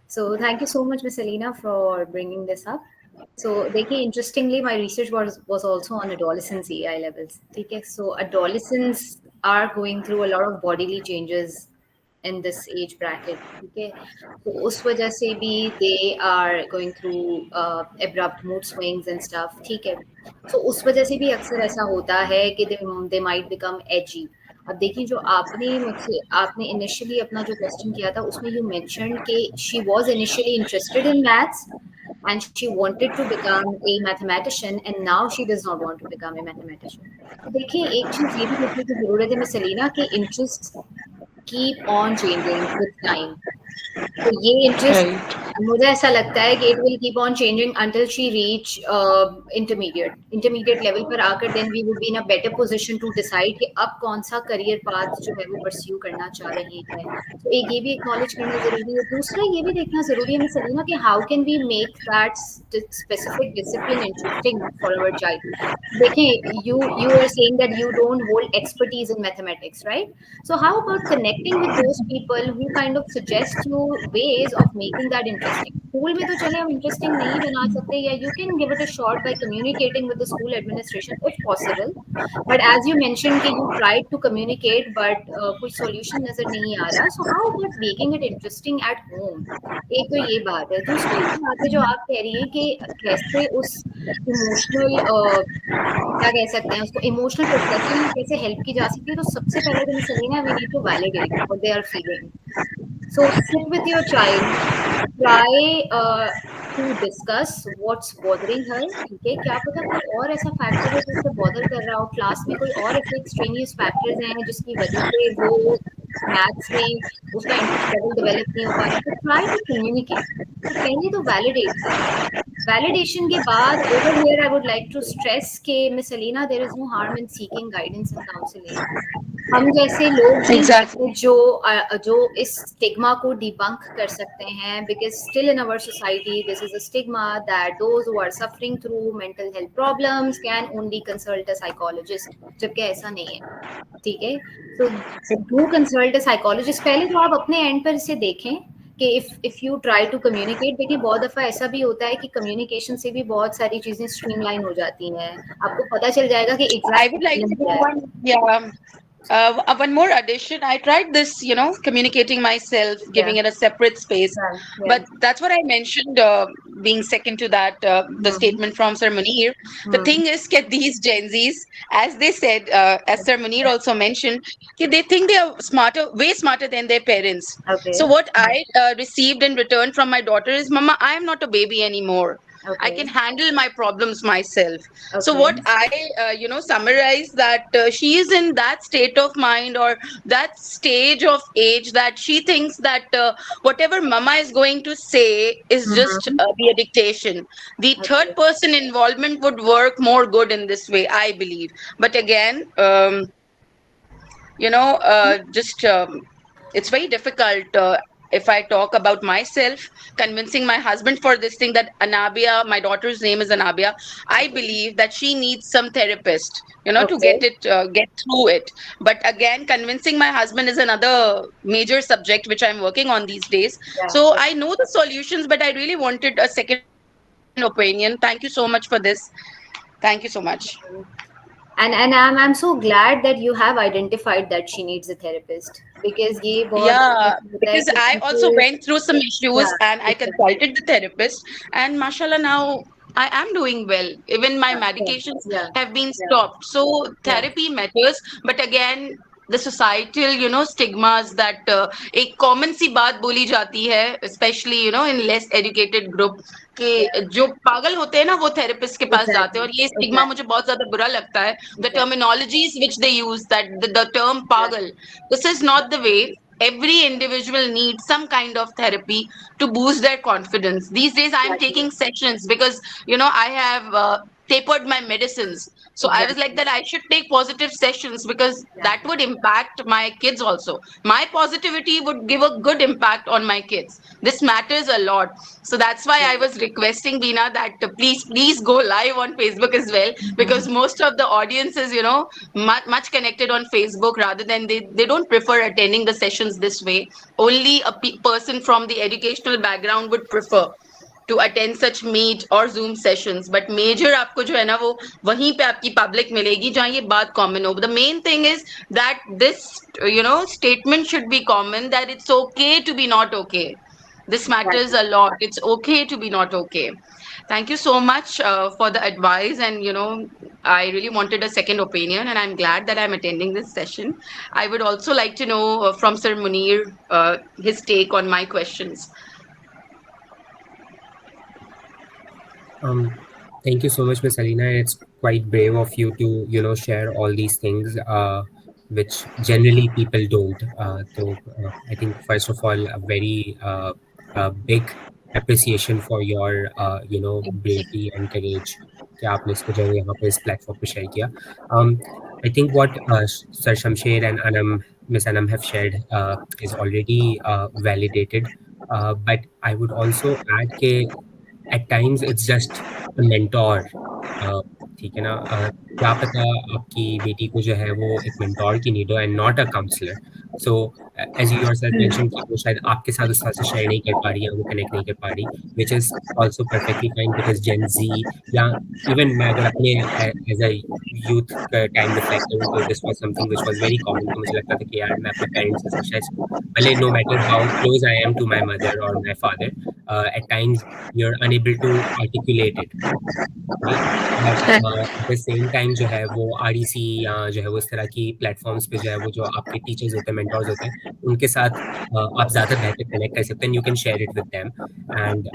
so thank you so much, Miss Alina, for bringing this up. So देखिए, interestingly, my research was also on adolescence AI levels. ठीक है, so adolescents are going through a lot of bodily changes in this age bracket. ठीक है, तो उस वजह से भी they are going through abrupt mood swings and stuff. ठीक है, so उस वजह से भी अक्सर ऐसा होता है कि they might become edgy। अब देखिए, जो आपने इनिशियली अपना जो क्वेश्चन किया था उसमें यू मेंशन्ड कि she was initially interested in maths and she wanted to become a mathematician and now she does not want to become a mathematician। तो देखिए, एक चीज ये भी देखने की जरूरत है मिस सलीना कि interest keep on changing with time। तो ये इंटरेस्ट मुझे ऐसा लगता है कि it will keep on changing until she reach intermediate level पर आकर then we would be in a better position to decide कि अब कौन सा करियर पाथ जो है वो परस्यू करना चाह रहे हैं। तो एक ये भी एक्नॉलेज करना जरूरी है। दूसरा ये भी देखना जरूरी है मिस सलीना कि how can we make that specific discipline interesting for our child. देखिए, you are saying that you don't hold expertise in mathematics, right? So how about connecting with those people who kind of suggest you ways of making that interesting? School में तो चले हम interesting नहीं बना सकते, या you can give it a shot by communicating with the school administration if possible, but as you mentioned कि you tried to communicate but कोई solution नजर नहीं आ रहा। So how about making it interesting at home? एक तो ये बात है। दूसरी बात है जो आप कह रही हैं कि कैसे उस इमोशनल क्या कह सकते हैं उसको, इमोशनल प्रोसेसिंग में कैसे हेल्प की जा सकती है। तो सबसे पहले तो Salina, we need to validate what they are feeling. So sit with your child, try to discuss what's bothering her. ठीक है, क्या पता कोई और ऐसा फैक्टर है जो उसे बॉदर कर रहा हो, क्लास में कोई और ऐसे एक्सट्रेनियस फैक्टर्स हैं जिसकी वजह से वो मैथ्स में उसका इंटरेस्ट लेवल डेवलप नहीं हो पा रहा. तो ट्राई टू कम्युनिकेट. तो पहले तो वैलिडेट करें. वैलिडेशन के बाद over here I would like to stress के miss Alina, there is no harm in seeking guidance and counselling. हम जैसे लोग भी Exactly. जो इस स्टिग्मा को डिबंक कर सकते हैं, because still in our society this is a stigma that those who are suffering through mental health problems can only consult a psychologist, जबकि ऐसा नहीं है. ठीक है, तो डू कंसल्ट अ साइकोलॉजिस्ट. पहले तो आप अपने एंड पर इसे देखें कि if you try to communicate. देखिए बहुत दफा ऐसा भी होता है कि कम्युनिकेशन से भी बहुत सारी चीजें स्ट्रीमलाइन हो जाती हैं. आपको पता चल जाएगा कि I would like to do one, yeah. One more addition. I tried this, communicating myself, giving it a separate space. But that's what I mentioned, being second to that, the statement from Sir Munir. The thing is, that these Gen Zs, as they said, as Sir Munir also mentioned, they think they are smarter, way smarter than their parents. Okay. So what I received in return from my daughter is, Mama, I am not a baby anymore. I can handle my problems myself. So what I summarize that she is in that state of mind or that stage of age that she thinks that whatever mama is going to say is just the dictation. The third person involvement would work more good in this way, I believe. But again, it's very difficult. If I talk about myself, convincing my husband for this thing that Anabia, my daughter's name is Anabia, I believe that she needs some therapist, to get through it. But again, convincing my husband is another major subject which I'm working on these days. So I know the solutions, but I really wanted a second opinion. Thank you so much for this. Thank you so much. And I'm so glad that you have identified that she needs a therapist, because because I also went through some issues and I consulted the therapist, and mashallah, now I am doing well. Even my medications have been stopped. So therapy matters, but again, the societal stigmas that एक common सी बात बोली जाती है, especially in less educated group, कि जो पागल होते हैं ना वो थेरेपिस्ट के पास जाते हैं, और ये स्टिग्मा मुझे बहुत ज्यादा बुरा लगता है. The terminologies which they use, that the term pagal, this is not the way. Every individual needs some kind of therapy to boost their confidence. These days I am taking sessions because I have tapered my medicines. So I was like that I should take positive sessions because that would impact my kids also. My positivity would give a good impact on my kids. This matters a lot. So that's why I was requesting Veena that please go live on Facebook as well, because most of the audience is much connected on Facebook, rather than they don't prefer attending the sessions this way. Only a person from the educational background would prefer to attend such meet or Zoom sessions. But major आपको जो है ना वो वहीं पे आपकी public मिलेगी जहाँ ये बात common हो. The main thing is that this statement should be common, that it's okay to be not okay. This matters a lot. It's okay to be not okay. Thank you so much for the advice, and I really wanted a second opinion, and I'm glad that I'm attending this session. I would also like to know from Sir Munir his take on my questions. Thank you so much, Ms. Alina. It's quite brave of you to share all these things which generally people don't. So I think first of all, a very big appreciation for your bravery and courage कि आपने इसको जो है यहाँ पे इस platform पे share किया. I think what Sir Shamsher and Miss Anam have shared is already validated. But I would also add that at times it's just a mentor. ठीक है ना, क्या पता आपकी बेटी को जो है वो एक मेंटोर की नीड हो and not a counsellor. So as you yourself mention कि वो शायद आपके साथ उस तरह से शेयर नहीं कर पा रही है, वो कनेक्ट नहीं कर पा रही, which is also perfectly fine, because Gen Z या इवन मैं अगर अपने एज अ यूथ का टाइम रिफ्लेक्ट करूँ तो this was something which was very common. तो मुझे लगता था कि यार मैं अपने पेरेंट्स के साथ शायद भले no matter how close I am to my mother और my father, at times you're unable to articulate it, right? At the same time जो है वो REC या जो है वो इस तरह की प्लेटफॉर्म्स पे जो है वो जो आपके टीचर्स होते हैं, मेंटर्स होते हैं, उनके साथ आप ज़्यादा बेहतर कनेक्ट कर सकते हैं. You can share it with them and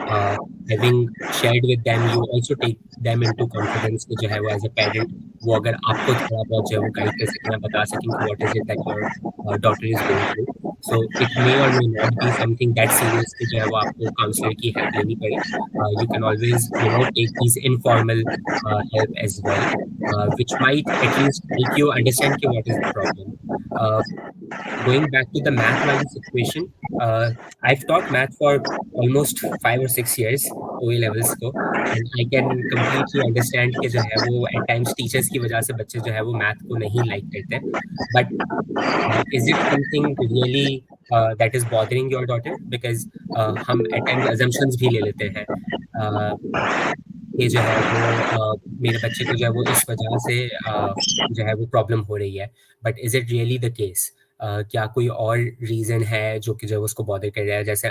having shared with them you also take them into confidence कि जो है वो एज अ पेरेंट वो अगर आपको थोड़ा बहुत जो है वो गाइड कर सकें, बता सकें कि what is it that your daughter is going through. So it may और may not be something that serious कि जो है वो आपको काउंसलर की हेल्प लेनी पड़े. You can always take these informal help as well, which might at least help you understand कि what is the problem. Uh, Going back to the math wali situation, I've taught math for almost 5 or 6 years OA levels को, and I can completely understand कि जो है वो at times teachers की वजह से बच्चे जो है वो math को नहीं like करते हैं. But is it something really that is bothering your daughter? Because हम at times assumptions भी ले लेते हैं कि जो है वो मेरे बच्चे को जो है वो इस वजह से जो है वो प्रॉब्लम हो रही है. But is it really the case? क्या कोई और रीज़न है जो कि जो है उसको बॉदर कर रहा है? जैसे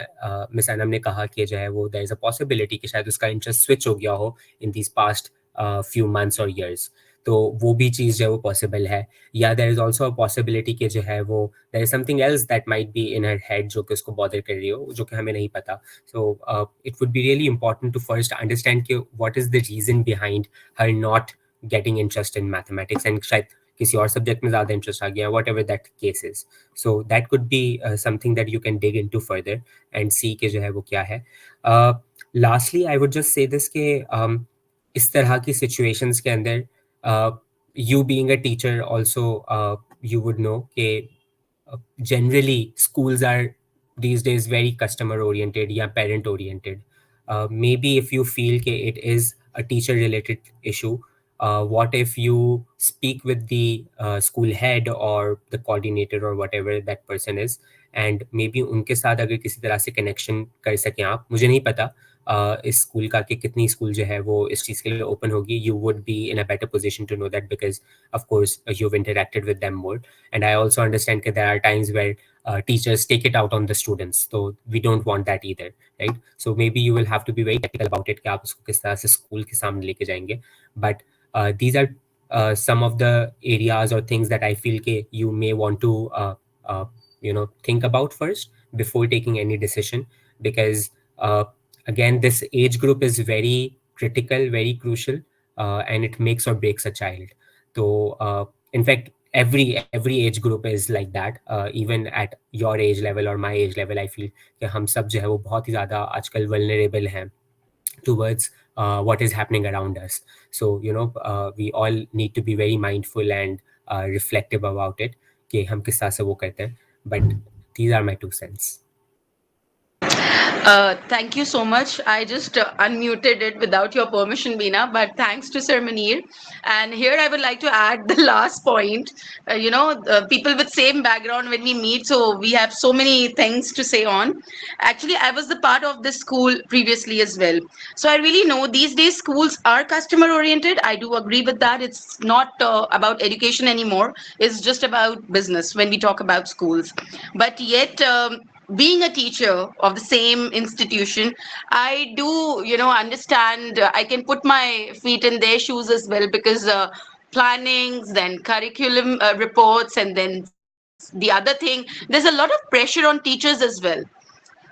मिस अनम ने कहा कि जो है वो देयर इज़ अ पॉसिबिलिटी कि शायद उसका इंटरेस्ट स्विच हो गया हो in these past few months और ईयर्स. तो वो भी चीज़ जो है वो पॉसिबल है. या there is also a possibility कि जो है वो there is something else that might be in her head जो कि उसको बॉदर कर रही हो, जो कि हमें नहीं पता. So it would be really important to first understand what is the reason behind her not getting interest in mathematics, and शायद किसी और सब्जेक्ट में ज़्यादा इंटरेस्ट आ गया, whatever that case is. So that could be something that you can dig into further and see कि जो है वो क्या है. Lastly, I would just say this कि इस तरह की situations के अंदर you being a teacher also you would know कि generally schools are these days very customer oriented या parent oriented. Maybe if you feel कि it is a teacher related issue, what if you speak with the school head or the coordinator or whatever that person is, and maybe उनके साथ अगर किसी तरह से connection कर सकें आप. मुझे नहीं पता इस स्कूल का कि कितनी स्कूल जो है वो इस चीज़ के लिए ओपन होगी. You would be in a better position to know that because of course you have interacted with them more. And I also understand कि there are times where teachers take it out on the students, so we don't want that either, right? So maybe you will have to be very technical about it कि आप उसको किस तरह से school के सामने लेके जाएंगे. But these are some of the areas or things that I feel कि you may want to think about first before taking any decision, because again this age group is very critical, very crucial, and it makes or breaks a child. So in fact every age group is like that. Even at your age level or my age level I feel कि हम सब जो है वो बहुत ही ज़्यादा आजकल vulnerable हैं towards what is happening around us. So we all need to be very mindful and reflective about it कि हम किस तरह से वो करते हैं. But these are my 2 cents. Thank you so much. I just unmuted it without your permission, Beena, but thanks to Sir Manir. And here I would like to add the last point. People with same background when we meet, so we have so many things to say on. Actually, I was the part of this school previously as well. So I really know these days schools are customer oriented. I do agree with that. It's not about education anymore. It's just about business when we talk about schools. But yet, being a teacher of the same institution, I do understand. I can put my feet in their shoes as well, because plannings, then curriculum reports, and then the other thing, there's a lot of pressure on teachers as well.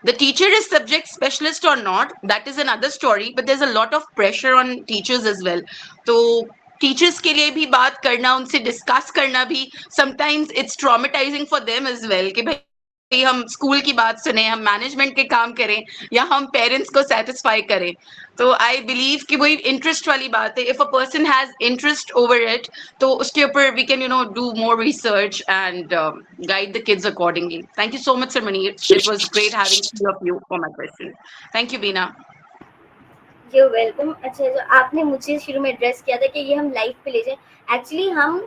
The teacher is subject specialist or not, that is another story, but there's a lot of pressure on teachers as well. So teachers के लिए भी बात करना, उनसे discuss करना भी, sometimes it's traumatizing for them as well कि भाई हम स्कूल की बात सुने, हम मैनेजमेंट के काम करें, या हम पेरेंट्स को सेटिस्फाई करें. तो आई बिलीव कि वही इंटरेस्ट वाली बात है. If a person has interest over it, तो उसके ऊपर we can do more research and guide the kids accordingly. Thank you so much sir Manir. It was great having two of you for my question. Thank you, Beena. You welcome. अच्छा, जो आपने मुझे शुरू में address किया था कि ये हम लाइव पे ले जाएं, एक्चुअली हम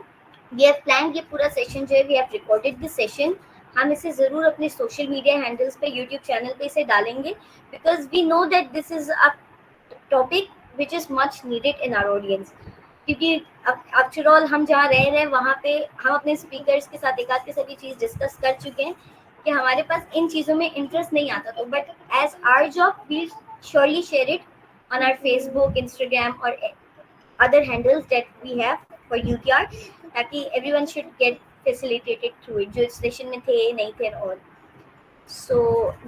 ये प्लान, ये पूरा सेशन जो है we have recorded this session. हम इसे ज़रूर अपने सोशल मीडिया हैंडल्स पे, यूट्यूब चैनल पे इसे डालेंगे, because we know that this is a topic which is much needed in our audience. क्योंकि आफ्टर ऑल हम जहाँ रह रहे हैं वहाँ पे हम अपने स्पीकर्स के साथ एक आध के सभी चीज़ डिस्कस कर चुके हैं कि हमारे पास इन चीज़ों में इंटरेस्ट नहीं आता. तो but as our job we surely share it on our Facebook, Instagram, or other handles that we have for UTR, ताकि everyone should get facilitated through it, जो सेशन में थे नहीं थे और. So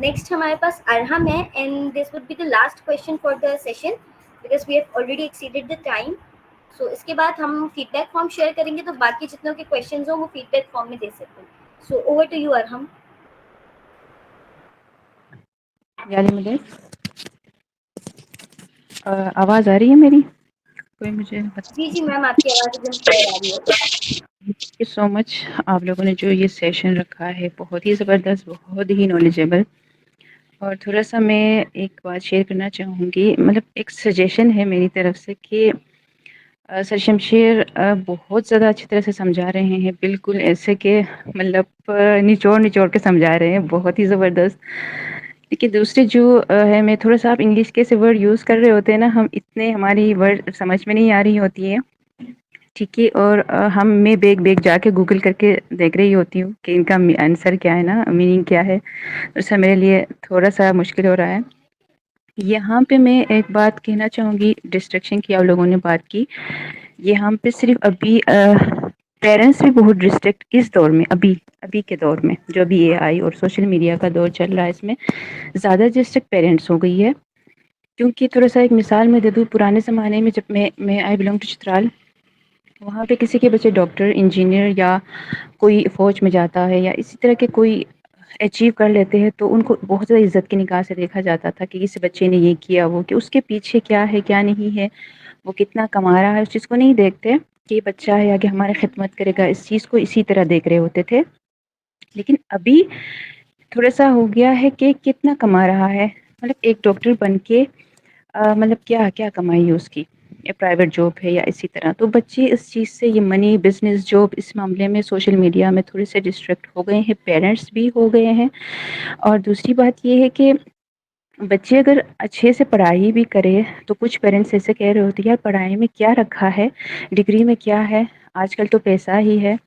next हमारे पास अरहम है, and this would be the last question for the session because we have already exceeded the time. So इसके बाद हम feedback form share करेंगे, तो बाकी जितनों के questions हो वो feedback form में दे सकते हैं. So over to you Arham. मुझे आवाज़ आ रही है मेरी? कोई मुझे जी जी मैम, आपकी आवाज़ एकदम क्लियर आ रही है. Thank you so much. आप लोगों ने जो ये सेशन रखा है बहुत ही ज़बरदस्त, बहुत ही नॉलेजेबल. और थोड़ा-सा मैं एक बात शेयर करना चाहूँगी, मतलब एक सजेशन है मेरी तरफ से कि सर शमशेर बहुत ज़्यादा अच्छी तरह से समझा रहे हैं, बिल्कुल ऐसे कि मतलब निचोड़-निचोड़ के समझा रहे हैं, बहुत ही ज़बरदस्त. लेकिन दूसरे जो है, मैं थोड़ा-सा आप इंग्लिश के ऐसे वर्ड यूज़ कर रहे होते हैं ना, हम इतने हमारी वर्ड समझ में नहीं आ रही होती है, ठीक है. और मैं बेग जाके गूगल करके देख रही होती हूँ कि इनका आंसर क्या है ना, मीनिंग क्या है. उससे मेरे लिए थोड़ा-सा मुश्किल हो रहा है. यहाँ पे मैं एक बात कहना चाहूँगी, डिस्ट्रैक्शन की आप लोगों ने बात की. यहाँ पे सिर्फ अभी पेरेंट्स भी बहुत डिस्ट्रैक्ट इस दौर में, अभी के दौर में जो अभी एआई और सोशल मीडिया का दौर चल रहा है, इसमें ज़्यादा डिस्ट्रैक्ट पेरेंट्स हो गई है. क्योंकि थोड़ा-सा एक मिसाल मैं दे दूँ, पुराने ज़माने में जब मैं आई बिलोंग टू चित्राल, वहाँ पे किसी के बच्चे डॉक्टर, इंजीनियर या कोई फ़ौज में जाता है या इसी तरह के कोई अचीव कर लेते हैं, तो उनको बहुत ज़्यादा इज़्ज़त की निगाह से देखा जाता था कि इस बच्चे ने ये किया, वो कि उसके पीछे क्या है, क्या नहीं है, वो कितना कमा रहा है, उस चीज़ को नहीं देखते कि ये बच्चा है आगे हमारी खिदमत करेगा. इस चीज़ को इसी तरह देख रहे होते थे. लेकिन अभी थोड़ा-सा हो गया है कि कितना कमा रहा है, मतलब एक डॉक्टर बन के मतलब क्या कमाई है उसकी, या प्राइवेट जॉब है या इसी तरह. तो बच्चे इस चीज़ से, ये मनी, बिज़नेस, जॉब, इस मामले में सोशल मीडिया में थोड़े से डिस्ट्रैक्ट हो गए हैं, पेरेंट्स भी हो गए हैं. और दूसरी बात ये है कि बच्चे अगर अच्छे से पढ़ाई भी करे, तो कुछ पेरेंट्स ऐसे कह रहे होते हैं, यार पढ़ाई में क्या रखा है, डिग्री में क्या है, आजकल तो पैसा ही है.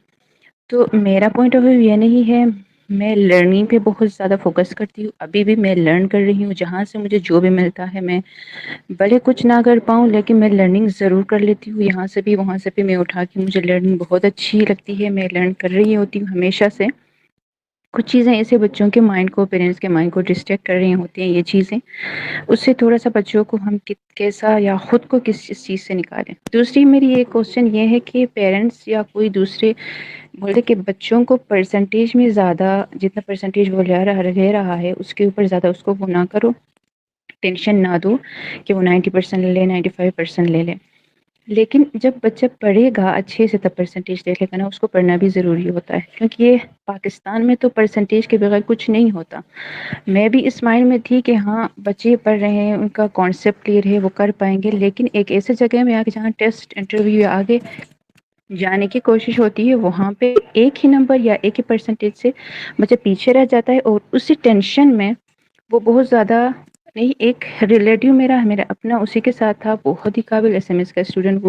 तो मेरा पॉइंट ऑफ व्यू ये नहीं है. मैं लर्निंग पे बहुत ज़्यादा फ़ोकस करती हूँ, अभी भी मैं लर्न कर रही हूँ. जहाँ से मुझे जो भी मिलता है, मैं भले कुछ ना कर पाऊँ, लेकिन मैं लर्निंग ज़रूर कर लेती हूँ. यहाँ से भी वहाँ से भी मैं उठा के, मुझे लर्निंग बहुत अच्छी लगती है, मैं लर्न कर रही होती हूँ हमेशा से. कुछ चीज़ें ऐसे बच्चों के माइंड को, पेरेंट्स के माइंड को डिस्ट्रैक्ट कर रही होती हैं ये चीज़ें. उससे थोड़ा-सा बच्चों को हम कैसा, या ख़ुद को किस चीज़ से निकालें. दूसरी मेरी एक क्वेश्चन ये है कि पेरेंट्स या कोई दूसरे बोलते कि बच्चों को परसेंटेज में ज़्यादा, जितना परसेंटेज वो ले रहा है उसके ऊपर ज़्यादा उसको वो ना करो, टेंशन ना दो कि वो 90% ले ले, 95% ले ले. लेकिन जब बच्चा पढ़ेगा अच्छे से तब परसेंटेज ले लेगा ना, उसको पढ़ना भी ज़रूरी होता है. क्योंकि ये पाकिस्तान में तो परसेंटेज के बगैर कुछ नहीं होता. मैं भी इस माइंड में थी कि हाँ बच्चे पढ़ रहे हैं, उनका कॉन्सेप्ट क्लियर है, वो कर पाएंगे. लेकिन एक ऐसे जगह में आके जहाँ टेस्ट, इंटरव्यू या आगे जाने की कोशिश होती है, वहाँ पे एक ही नंबर या एक ही परसेंटेज से बच्चा पीछे रह जाता है. और उसी टेंशन में वो बहुत ज़्यादा नहीं, एक रिलेटिव मेरा अपना उसी के साथ था, बहुत ही काबिल एसएमएस का स्टूडेंट.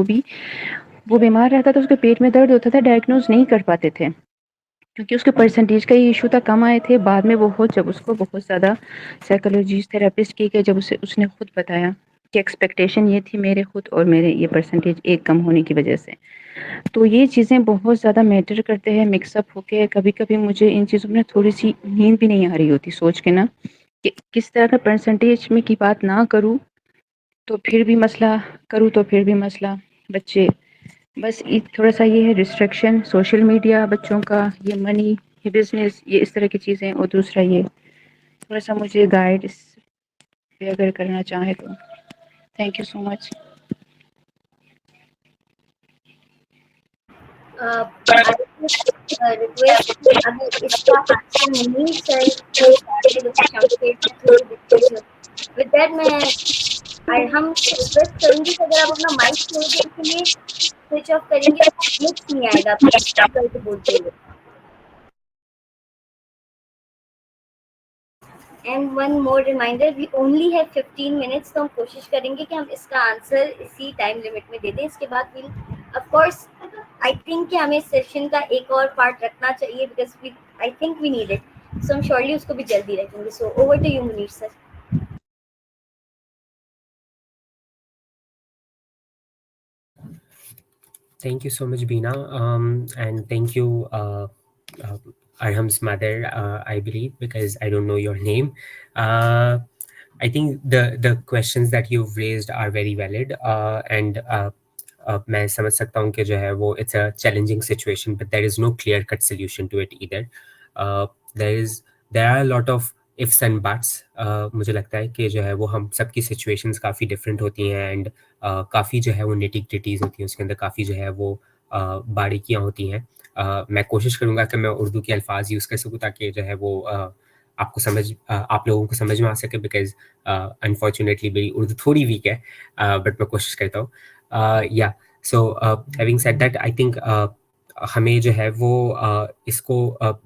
वो बीमार रहता था, उसके पेट में दर्द होता था, डायग्नोज नहीं कर पाते थे क्योंकि उसके परसेंटेज का ही इशू था, कम आए थे. बाद में जब उसको बहुत ज़्यादा साइकोलॉजिस्ट, थेरेपिस्ट की गई, जब उसने खुद बताया कि एक्सपेक्टेशन ये थी मेरे खुद और मेरे ये परसेंटेज एक कम होने की वजह से. तो ये चीज़ें बहुत ज़्यादा मैटर करते हैं, मिक्सअप होके. कभी-कभी मुझे इन चीज़ों में थोड़ी-सी नींद भी नहीं आ रही होती सोच के ना, कि किस तरह का परसेंटेज में की बात ना करूँ तो फिर भी मसला, करूँ तो फिर भी मसला. बच्चे बस एक थोड़ा-सा ये है डिस्ट्रैक्शन, सोशल मीडिया बच्चों का, ये मनी, ये बिज़नेस, ये इस तरह की चीज़ें. और दूसरा ये थोड़ा-सा मुझे गाइड इस पे अगर करना चाहें तो. Thank you so much. I would request कि अगर इसका आंसर मुनीर सर को चाहते तो शमशेर सर थोड़ी डिस्कस. विद दैट मैं हम रिक्वेस्ट करूंगी कि अगर आप अपना माइक थोड़ी देर के लिए स्विच ऑफ करेंगे तो मिक्स नहीं आएगा करके बोलते हुए. And one more reminder, we only have 15 minutes, तो हम कोशिश करेंगे कि हम इसका आंसर इसी टाइम लिमिट में दे दें. इसके बाद will of course I think कि हमें सेशन का एक और पार्ट रखना चाहिए because we I think we need it. So हम श्योरली उसको भी जल्दी रखेंगे. So over to you Munir sir. Thank you so much, Beena, and thank you, Arham's mother, I believe, because I don't know your name. I think the questions that you've raised are very valid, and मैं समझ सकता हूँ कि जो है वो it's a challenging situation, but there is no clear cut solution to it either. There are a lot of ifs and buts. मुझे लगता है कि जो है वो हम सबकी situations काफ़ी different होती हैं, and काफ़ी जो है वो nitty gritties होती हैं, उसके अंदर काफ़ी जो है वो बारीकियाँ होती हैं. मैं कोशिश करूँगा कि मैं उर्दू के अल्फाज यूज़ कर सकूँ ताकि जो है वो आपको आप लोगों को समझ में आ सके, बिकॉज अनफॉर्चुनेटली मेरी उर्दू थोड़ी वीक है, बट मैं कोशिश करता हूँ. या so having said that, I think हमें जो है वो इसको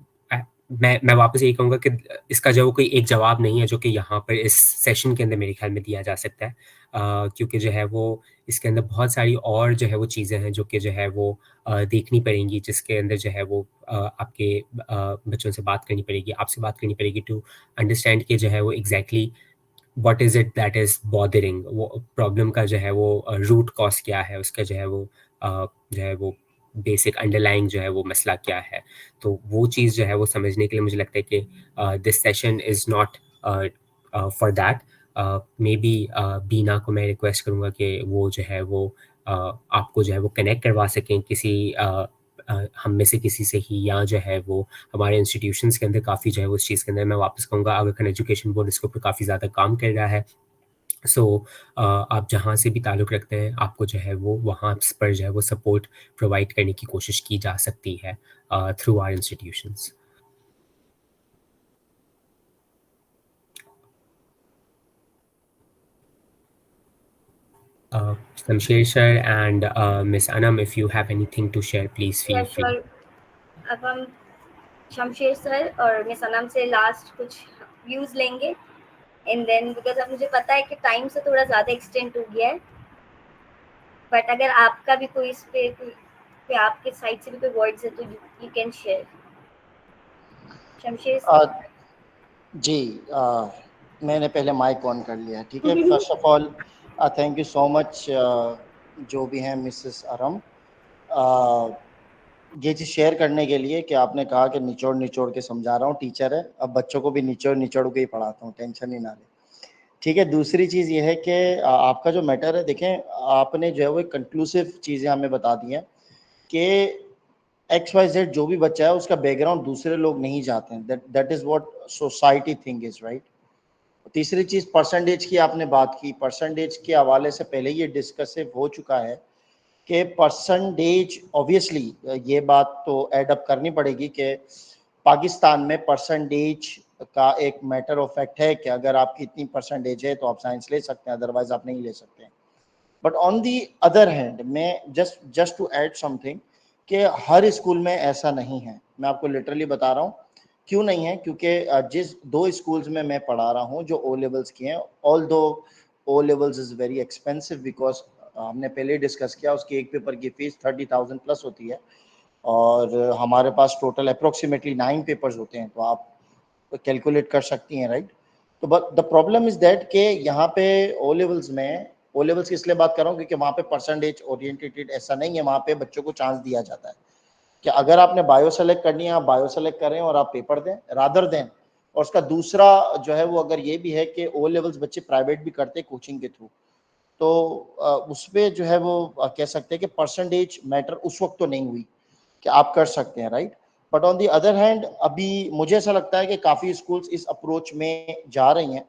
मैं वापस यही कहूँगा कि इसका जो कोई एक जवाब नहीं है जो कि यहाँ पर इस सेशन के अंदर मेरे ख्याल में दिया जा सकता है, क्योंकि जो है वो इसके अंदर बहुत सारी और जो है वो चीज़ें हैं जो कि जो है वो देखनी पड़ेंगी, जिसके अंदर जो है वो आपके बच्चों से बात करनी पड़ेगी, आपसे बात करनी पड़ेगी टू अंडरस्टैंड कि जो है वो exactly what is it that is bothering, वो प्रॉब्लम का जो है वो रूट कॉज क्या है, उसका जो है वो बेसिक अंडरलाइंग जो है वो मसला क्या है. तो वो चीज़ जो है वो समझने के लिए मुझे लगता है कि this session is not for that. May be Beena को मैं रिक्वेस्ट करूँगा कि वो जो है वो आपको जो है वो कनेक्ट करवा सकें किसी हम में से किसी से ही, या जो है वो हमारे इंस्टीट्यूशंस के अंदर काफ़ी जो है वो उस चीज़ के अंदर, मैं वापस कहूँगा, आगा खान एजुकेशन बोर्ड इसके ऊपर काफ़ी ज़्यादा काम कर रहा है. सो आप जहाँ से भी ताल्लुक़ रखते हैं, आपको जो है वो वहाँ पर जो है वो सपोर्ट प्रोवाइड करने की कोशिश की जा सकती है through our institutions. Shamsher sir and Miss Anam, if you have anything to share, please feel free. Sure. अब हम शमशेर सर और मिस अनम से लास्ट कुछ व्यूज लेंगे, एंड देन बिकॉज अब मुझे पता है कि टाइम से थोड़ा ज़्यादा एक्सटेंड हो गया है, बट अगर आपका भी कोई इस पे आपके साइड से भी कोई वर्ड्स है तो you can share. Shamsher sir. जी, मैंने पहले माइक ऑन कर लिया है, ठीक है. First of all thank you so much जो भी हैं मिसेस अरम, ये चीज़ शेयर करने के लिए कि आपने कहा कि निचोड़ के समझा रहा हूँ, टीचर है, अब बच्चों को भी निचोड़ के ही पढ़ाता हूँ, टेंशन ही ना ले, ठीक है. दूसरी चीज़ ये है कि आपका जो मैटर है, देखें आपने जो है वो कंक्लूसिव चीज़ें हमें बता दी हैं कि XYZ जो भी बच्चा है उसका बैकग्राउंड दूसरे लोग नहीं जाते हैं, that is what society think is right. तीसरी चीज़ परसेंटेज की आपने बात की, परसेंटेज के हवाले से पहले ये डिस्कसिव हो चुका है कि परसेंटेज ऑब्वियसली ये बात तो एड अप करनी पड़ेगी कि पाकिस्तान में परसेंटेज का एक मैटर ऑफ फैक्ट है कि अगर आपकी इतनी परसेंटेज है तो आप साइंस ले सकते हैं, अदरवाइज आप नहीं ले सकते हैं. But on the other hand मैं जस्ट टू ऐड समथिंग कि हर स्कूल में ऐसा नहीं है. मैं आपको लिटरली बता रहा हूँ क्यों नहीं है, क्योंकि जिस 2 स्कूल्स में मैं पढ़ा रहा हूँ जो ओ लेवल्स की हैं, although O levels is very expensive because हमने पहले डिस्कस किया उसकी एक पेपर की फ़ीस 30,000 प्लस होती है और हमारे पास टोटल अप्रोक्सीमेटली 9 पेपर्स होते हैं, तो आप कैलकुलेट कर सकती हैं राइट. तो but the problem is that कि यहाँ पे ओ लेवल्स की इसलिए बात कर रहा हूँ क्योंकि वहाँ पे परसेंटेज ओरिएंटेड ऐसा नहीं है, वहाँ पे बच्चों को चांस दिया जाता है कि अगर आपने बायो सेलेक्ट करनी है, आप बायो सेलेक्ट करें और आप पेपर दें रादर दें. और उसका दूसरा जो है वो अगर ये भी है कि ओ लेवल्स बच्चे प्राइवेट भी करते हैं कोचिंग के थ्रू, तो उस पर जो है वो कह सकते हैं कि परसेंटेज मैटर उस वक्त तो नहीं हुई कि आप कर सकते हैं right. But on the other hand अभी मुझे ऐसा लगता है कि काफ़ी स्कूल्स इस अप्रोच में जा रही हैं,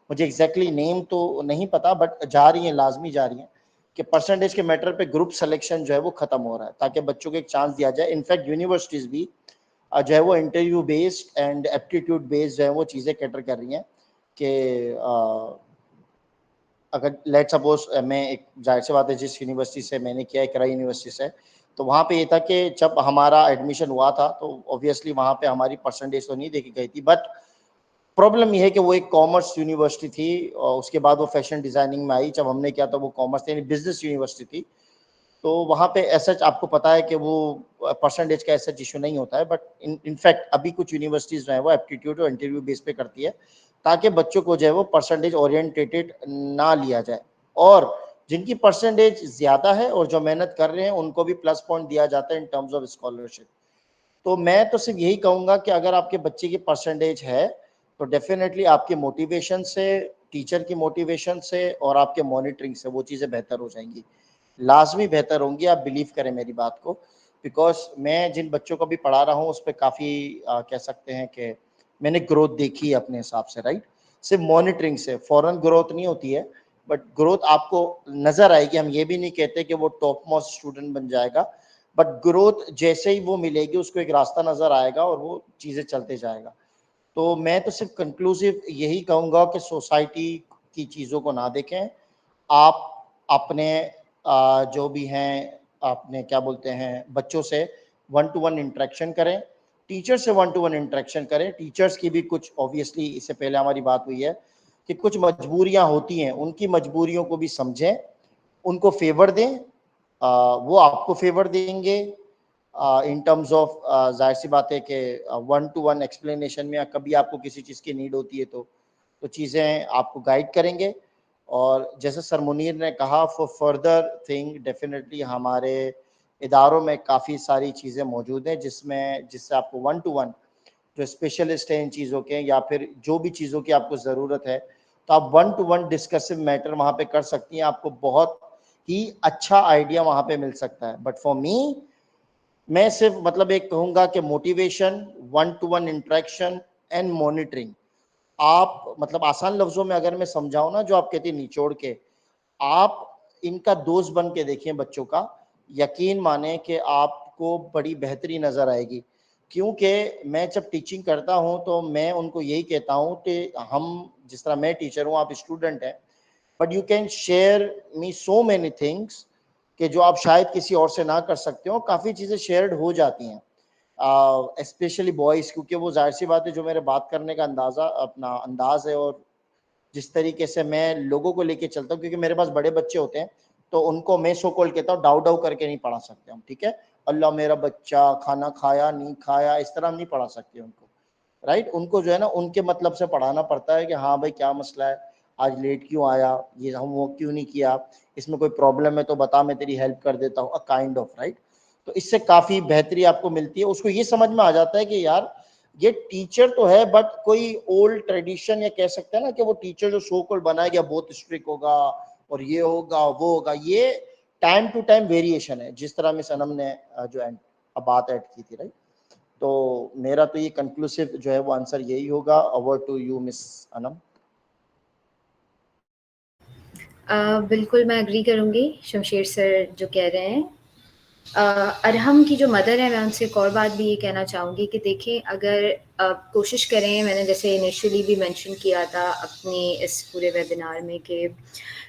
मुझे एग्जैक्टली नेम तो नहीं पता बट जा रही हैं, लाजमी जा रही हैं कि परसेंटेज के मैटर पे ग्रुप सिलेक्शन जो है वो ख़त्म हो रहा है ताकि बच्चों को एक चांस दिया जाए. इनफैक्ट यूनिवर्सिटीज़ भी जो है वो interview based and aptitude based जो है वो चीज़ें कैटर कर रही हैं कि अगर लेट सपोज मैं एक जाहिर सी बात है जिस यूनिवर्सिटी से मैंने किया है, कराई यूनिवर्सिटी से, तो वहाँ पे ये था कि जब हमारा एडमिशन हुआ था तो ऑब्वियसली वहाँ पे हमारी परसेंटेज तो नहीं देखी गई थी, बट प्रॉब्लम ये है कि वो एक कॉमर्स यूनिवर्सिटी थी और उसके बाद वो फैशन डिज़ाइनिंग में आई. जब हमने किया था वो कॉमर्स यानी बिजनेस यूनिवर्सिटी थी, तो वहाँ पे ऐसा आपको पता है कि वो परसेंटेज का ऐसा इशू नहीं होता है. बट इनफैक्ट अभी कुछ यूनिवर्सिटीज़ जो है वो एप्टीट्यूड और इंटरव्यू बेस पे करती है ताकि बच्चों को जो है वो परसेंटेज ओरिएंटेटेड ना लिया जाए. और जिनकी परसेंटेज ज़्यादा है और जो मेहनत कर रहे हैं उनको भी प्लस पॉइंट दिया जाता है इन टर्म्स ऑफ स्कॉलरशिप। तो मैं तो सिर्फ यही कहूँगा कि अगर आपके बच्चे की परसेंटेज है तो डेफिनेटली आपके मोटिवेशन से, टीचर की मोटिवेशन से और आपके मॉनिटरिंग से वो चीज़ें बेहतर हो जाएंगी, लाजमी बेहतर होंगी, आप बिलीव करें मेरी बात को। बिकॉज मैं जिन बच्चों को भी पढ़ा रहा हूँ उस पर काफ़ी कह सकते हैं कि मैंने ग्रोथ देखी है अपने हिसाब से, राइट। सिर्फ मॉनिटरिंग से फ़ौरन ग्रोथ नहीं होती है, बट ग्रोथ आपको नज़र आएगी। हम ये भी नहीं कहते कि वो टॉप मोस्ट स्टूडेंट बन जाएगा, बट ग्रोथ जैसे ही वो मिलेगी उसको एक रास्ता नज़र आएगा और वो चीज़ें चलते जाएगा। तो मैं तो सिर्फ कंक्लूसिव यही कहूँगा कि सोसाइटी की चीज़ों को ना देखें, आप अपने जो भी हैं अपने क्या बोलते हैं बच्चों से 1 to 1 इंटरेक्शन करें, टीचर से 1 to 1 इंटरेक्शन करें। टीचर्स की भी कुछ ऑब्वियसली इससे पहले हमारी बात हुई है कि कुछ मजबूरियां होती हैं, उनकी मजबूरियों को भी समझें, उनको फेवर दें, वो आपको फेवर देंगे इन टर्म्स ऑफ जाहिर सी बात है कि 1 to 1 एक्सप्लेनेशन में कभी आपको किसी चीज़ की नीड होती है तो चीज़ें आपको गाइड करेंगे। और जैसे सर मुनीर ने कहा फॉर फर्दर थिंग डेफिनेटली हमारे इदारों में काफ़ी सारी चीज़ें मौजूद हैं जिससे आपको 1 to 1 जो स्पेशलिस्ट हैं इन चीज़ों के या फिर जो भी चीज़ों की आपको ज़रूरत है तो आप 1 to 1 डिस्कसिव मैटर वहाँ पे कर सकती हैं, आपको बहुत ही अच्छा आइडिया वहाँ पे मिल सकता है। बट फॉर मी मैं सिर्फ मतलब एक कहूँगा कि motivation, 1 to 1 interaction and monitoring. आप मतलब आसान लफ्जों में अगर मैं समझाऊं ना, जो आप कहती निचोड़ के, आप इनका दोस्त बन के देखिए बच्चों का, यकीन माने कि आपको बड़ी बेहतरी नजर आएगी। क्योंकि मैं जब टीचिंग करता हूं तो मैं उनको यही कहता हूं कि हम जिस तरह मैं टीचर हूं, आप स्टूडेंट हैं, but you can share me so many things कि जो आप शायद किसी और से ना कर सकते हो। काफ़ी चीज़ें शेयर्ड हो जाती हैं स्पेशली बॉयज़, क्योंकि वो जाहिर सी बात है जो मेरे बात करने का अपना अंदाज है और जिस तरीके से मैं लोगों को लेके चलता हूँ, क्योंकि मेरे पास बड़े बच्चे होते हैं तो उनको मैं सो कॉल्ड कहता हूँ डाउ डाउ करके नहीं पढ़ा सकते हम, ठीक है। अल्लाह मेरा बच्चा खाना खाया नहीं खाया इस तरह हम नहीं पढ़ा सकते उनको, राइट। उनको जो है ना उनके मतलब से पढ़ाना पड़ता है कि हाँ भाई क्या मसला है, आज लेट क्यों आया, ये होमवर्क क्यों नहीं किया, इसमें कोई प्रॉब्लम है तो बता मैं तेरी हेल्प कर देता हूँ, अ काइंड ऑफ, राइट। तो इससे काफ़ी बेहतरी आपको मिलती है। उसको ये समझ में आ जाता है कि यार ये टीचर तो है बट कोई ओल्ड ट्रेडिशन या कह सकते हैं ना कि वो टीचर जो सो कॉल्ड बनाया गया बहुत स्ट्रिक्ट होगा और ये होगा वो होगा, ये टाइम टू टाइम वेरिएशन है, जिस तरह मिस अनम ने जो अब बात ऐड की थी, राइट। तो मेरा तो ये कंक्लूसिव जो है वो आंसर यही होगा। Over to you miss Anam. बिल्कुल मैं एग्री करूँगी शमशेर सर जो कह रहे हैं। अरहम की जो मदर है मैं उनसे एक और बात भी ये कहना चाहूँगी कि देखें अगर कोशिश करें, मैंने जैसे इनिशियली भी मेंशन किया था अपनी इस पूरे वेबिनार में कि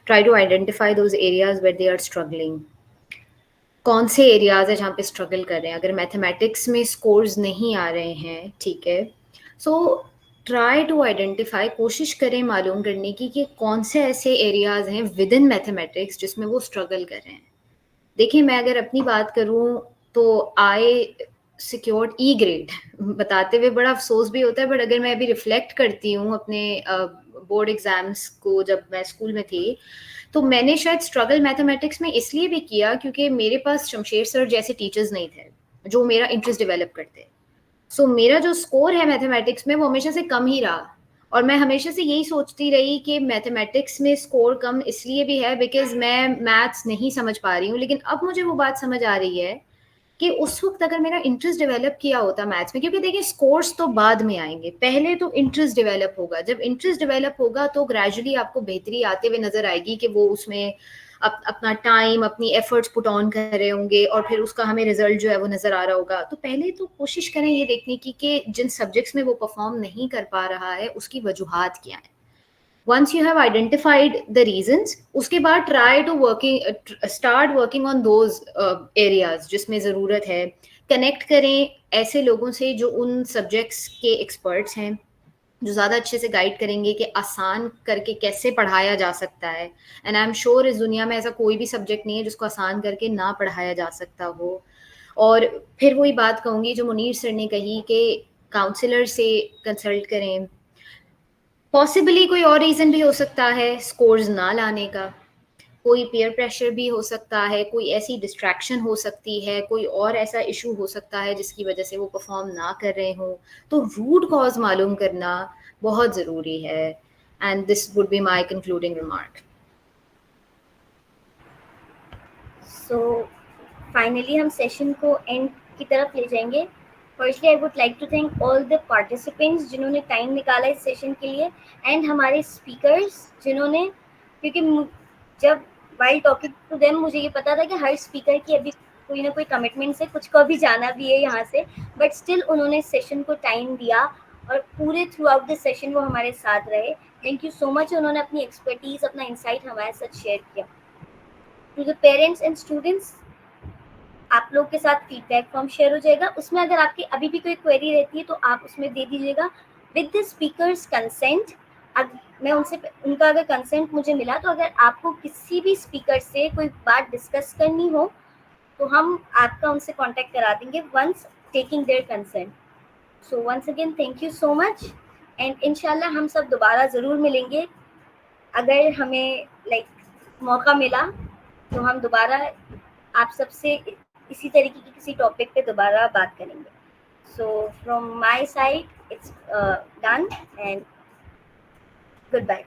try to identify those areas where they are struggling. कौन से एरियाज है जहाँ पे स्ट्रगल कर रहे हैं। अगर मैथमेटिक्स में स्कोर्स नहीं आ रहे हैं, ठीक है, सो ट्राई टू आइडेंटिफाई, कोशिश करें मालूम करने की कि कौन से ऐसे एरियाज हैं विद इन मैथमेटिक्स जिसमें वो स्ट्रगल कर रहे हैं। देखिए मैं अगर अपनी बात करूं तो आई सिक्योर्ड ई ग्रेड बताते हुए बड़ा अफसोस भी होता है, बट अगर मैं अभी रिफ्लेक्ट करती हूँ अपने बोर्ड एग्जाम्स को जब मैं स्कूल में थी, तो मैंने शायद स्ट्रगल मैथमेटिक्स में इसलिए भी किया क्योंकि मेरे पास शमशेर सर जैसे टीचर्स नहीं थे जो मेरा इंटरेस्ट डेवलप करते। सो मेरा जो स्कोर है मैथमेटिक्स में वो हमेशा से कम ही रहा, और मैं हमेशा से यही सोचती रही कि मैथमेटिक्स में स्कोर कम इसलिए भी है बिकॉज मैं मैथ्स नहीं समझ पा रही हूँ। लेकिन अब मुझे वो बात समझ आ रही है कि उस वक्त अगर मेरा इंटरेस्ट डेवलप किया होता मैथ्स में, क्योंकि देखिए स्कोर्स तो बाद में आएंगे, पहले तो इंटरेस्ट डेवलप होगा। जब इंटरेस्ट डेवलप होगा तो ग्रेजुअली आपको बेहतरी आते हुए नजर आएगी कि वो उसमें अपना टाइम अपनी एफर्ट्स पुट ऑन कर रहे होंगे और फिर उसका हमें रिजल्ट जो है वो नजर आ रहा होगा। तो पहले तो कोशिश करें ये देखने की कि जिन सब्जेक्ट्स में वो परफॉर्म नहीं कर पा रहा है उसकी वजूहात क्या है। once you have identified the reasons, उसके बाद try to start working on those areas जिसमें ज़रूरत है। कनेक्ट करें ऐसे लोगों से जो उन सब्जेक्ट्स के एक्सपर्ट्स हैं, जो ज़्यादा अच्छे से गाइड करेंगे कि आसान करके कैसे पढ़ाया जा सकता है। एंड आई एम श्योर इस दुनिया में ऐसा कोई भी सब्जेक्ट नहीं है जिसको आसान करके ना पढ़ाया जा सकता हो। और फिर वही बात कहूँगी जो मुनीर सर ने कही कि काउंसलर से कंसल्ट करें। पॉसिबली कोई और रीज़न भी हो सकता है स्कोर्स ना लाने का, कोई peer pressure भी हो सकता है, कोई ऐसी distraction हो सकती है, कोई और ऐसा issue हो सकता है जिसकी वजह से वो perform ना कर रहे हों, तो root cause मालूम करना बहुत ज़रूरी है। And this would be my concluding remark. So finally हम सेशन को एंड की तरफ ले जाएंगे। Firstly I would like to thank all the participants जिन्होंने टाइम निकाला इस सेशन के लिए, एंड हमारे स्पीकर्स जिन्होंने, क्योंकि जब वाइल टॉकिंग टू देम मुझे ये पता था कि हर स्पीकर की अभी कोई ना कोई कमिटमेंट्स है, कुछ को भी जाना भी है यहाँ से, बट स्टिल उन्होंने सेशन को टाइम दिया और पूरे थ्रू आउट द सेशन वो हमारे साथ रहे। थैंक यू सो मच, उन्होंने अपनी एक्सपर्टीज, अपना इंसाइट हमारे साथ शेयर किया। To the parents and students, आप लोग के साथ फीडबैक फॉर्म शेयर हो जाएगा, उसमें अगर आपकी अभी भी कोई क्वेरी रहती है तो आप उसमें दे दीजिएगा विद द स्पीकर्स कंसेंट। मैं उनका अगर कंसेंट मुझे मिला तो अगर आपको किसी भी स्पीकर से कोई बात डिस्कस करनी हो तो हम आपका उनसे कांटेक्ट करा देंगे once taking their consent. So once again thank you so much, and इंशाल्लाह हम सब दोबारा ज़रूर मिलेंगे। अगर हमें मौका मिला तो हम दोबारा आप सबसे इसी तरीके की किसी टॉपिक पे दोबारा बात करेंगे। So from my side it's done and good bye.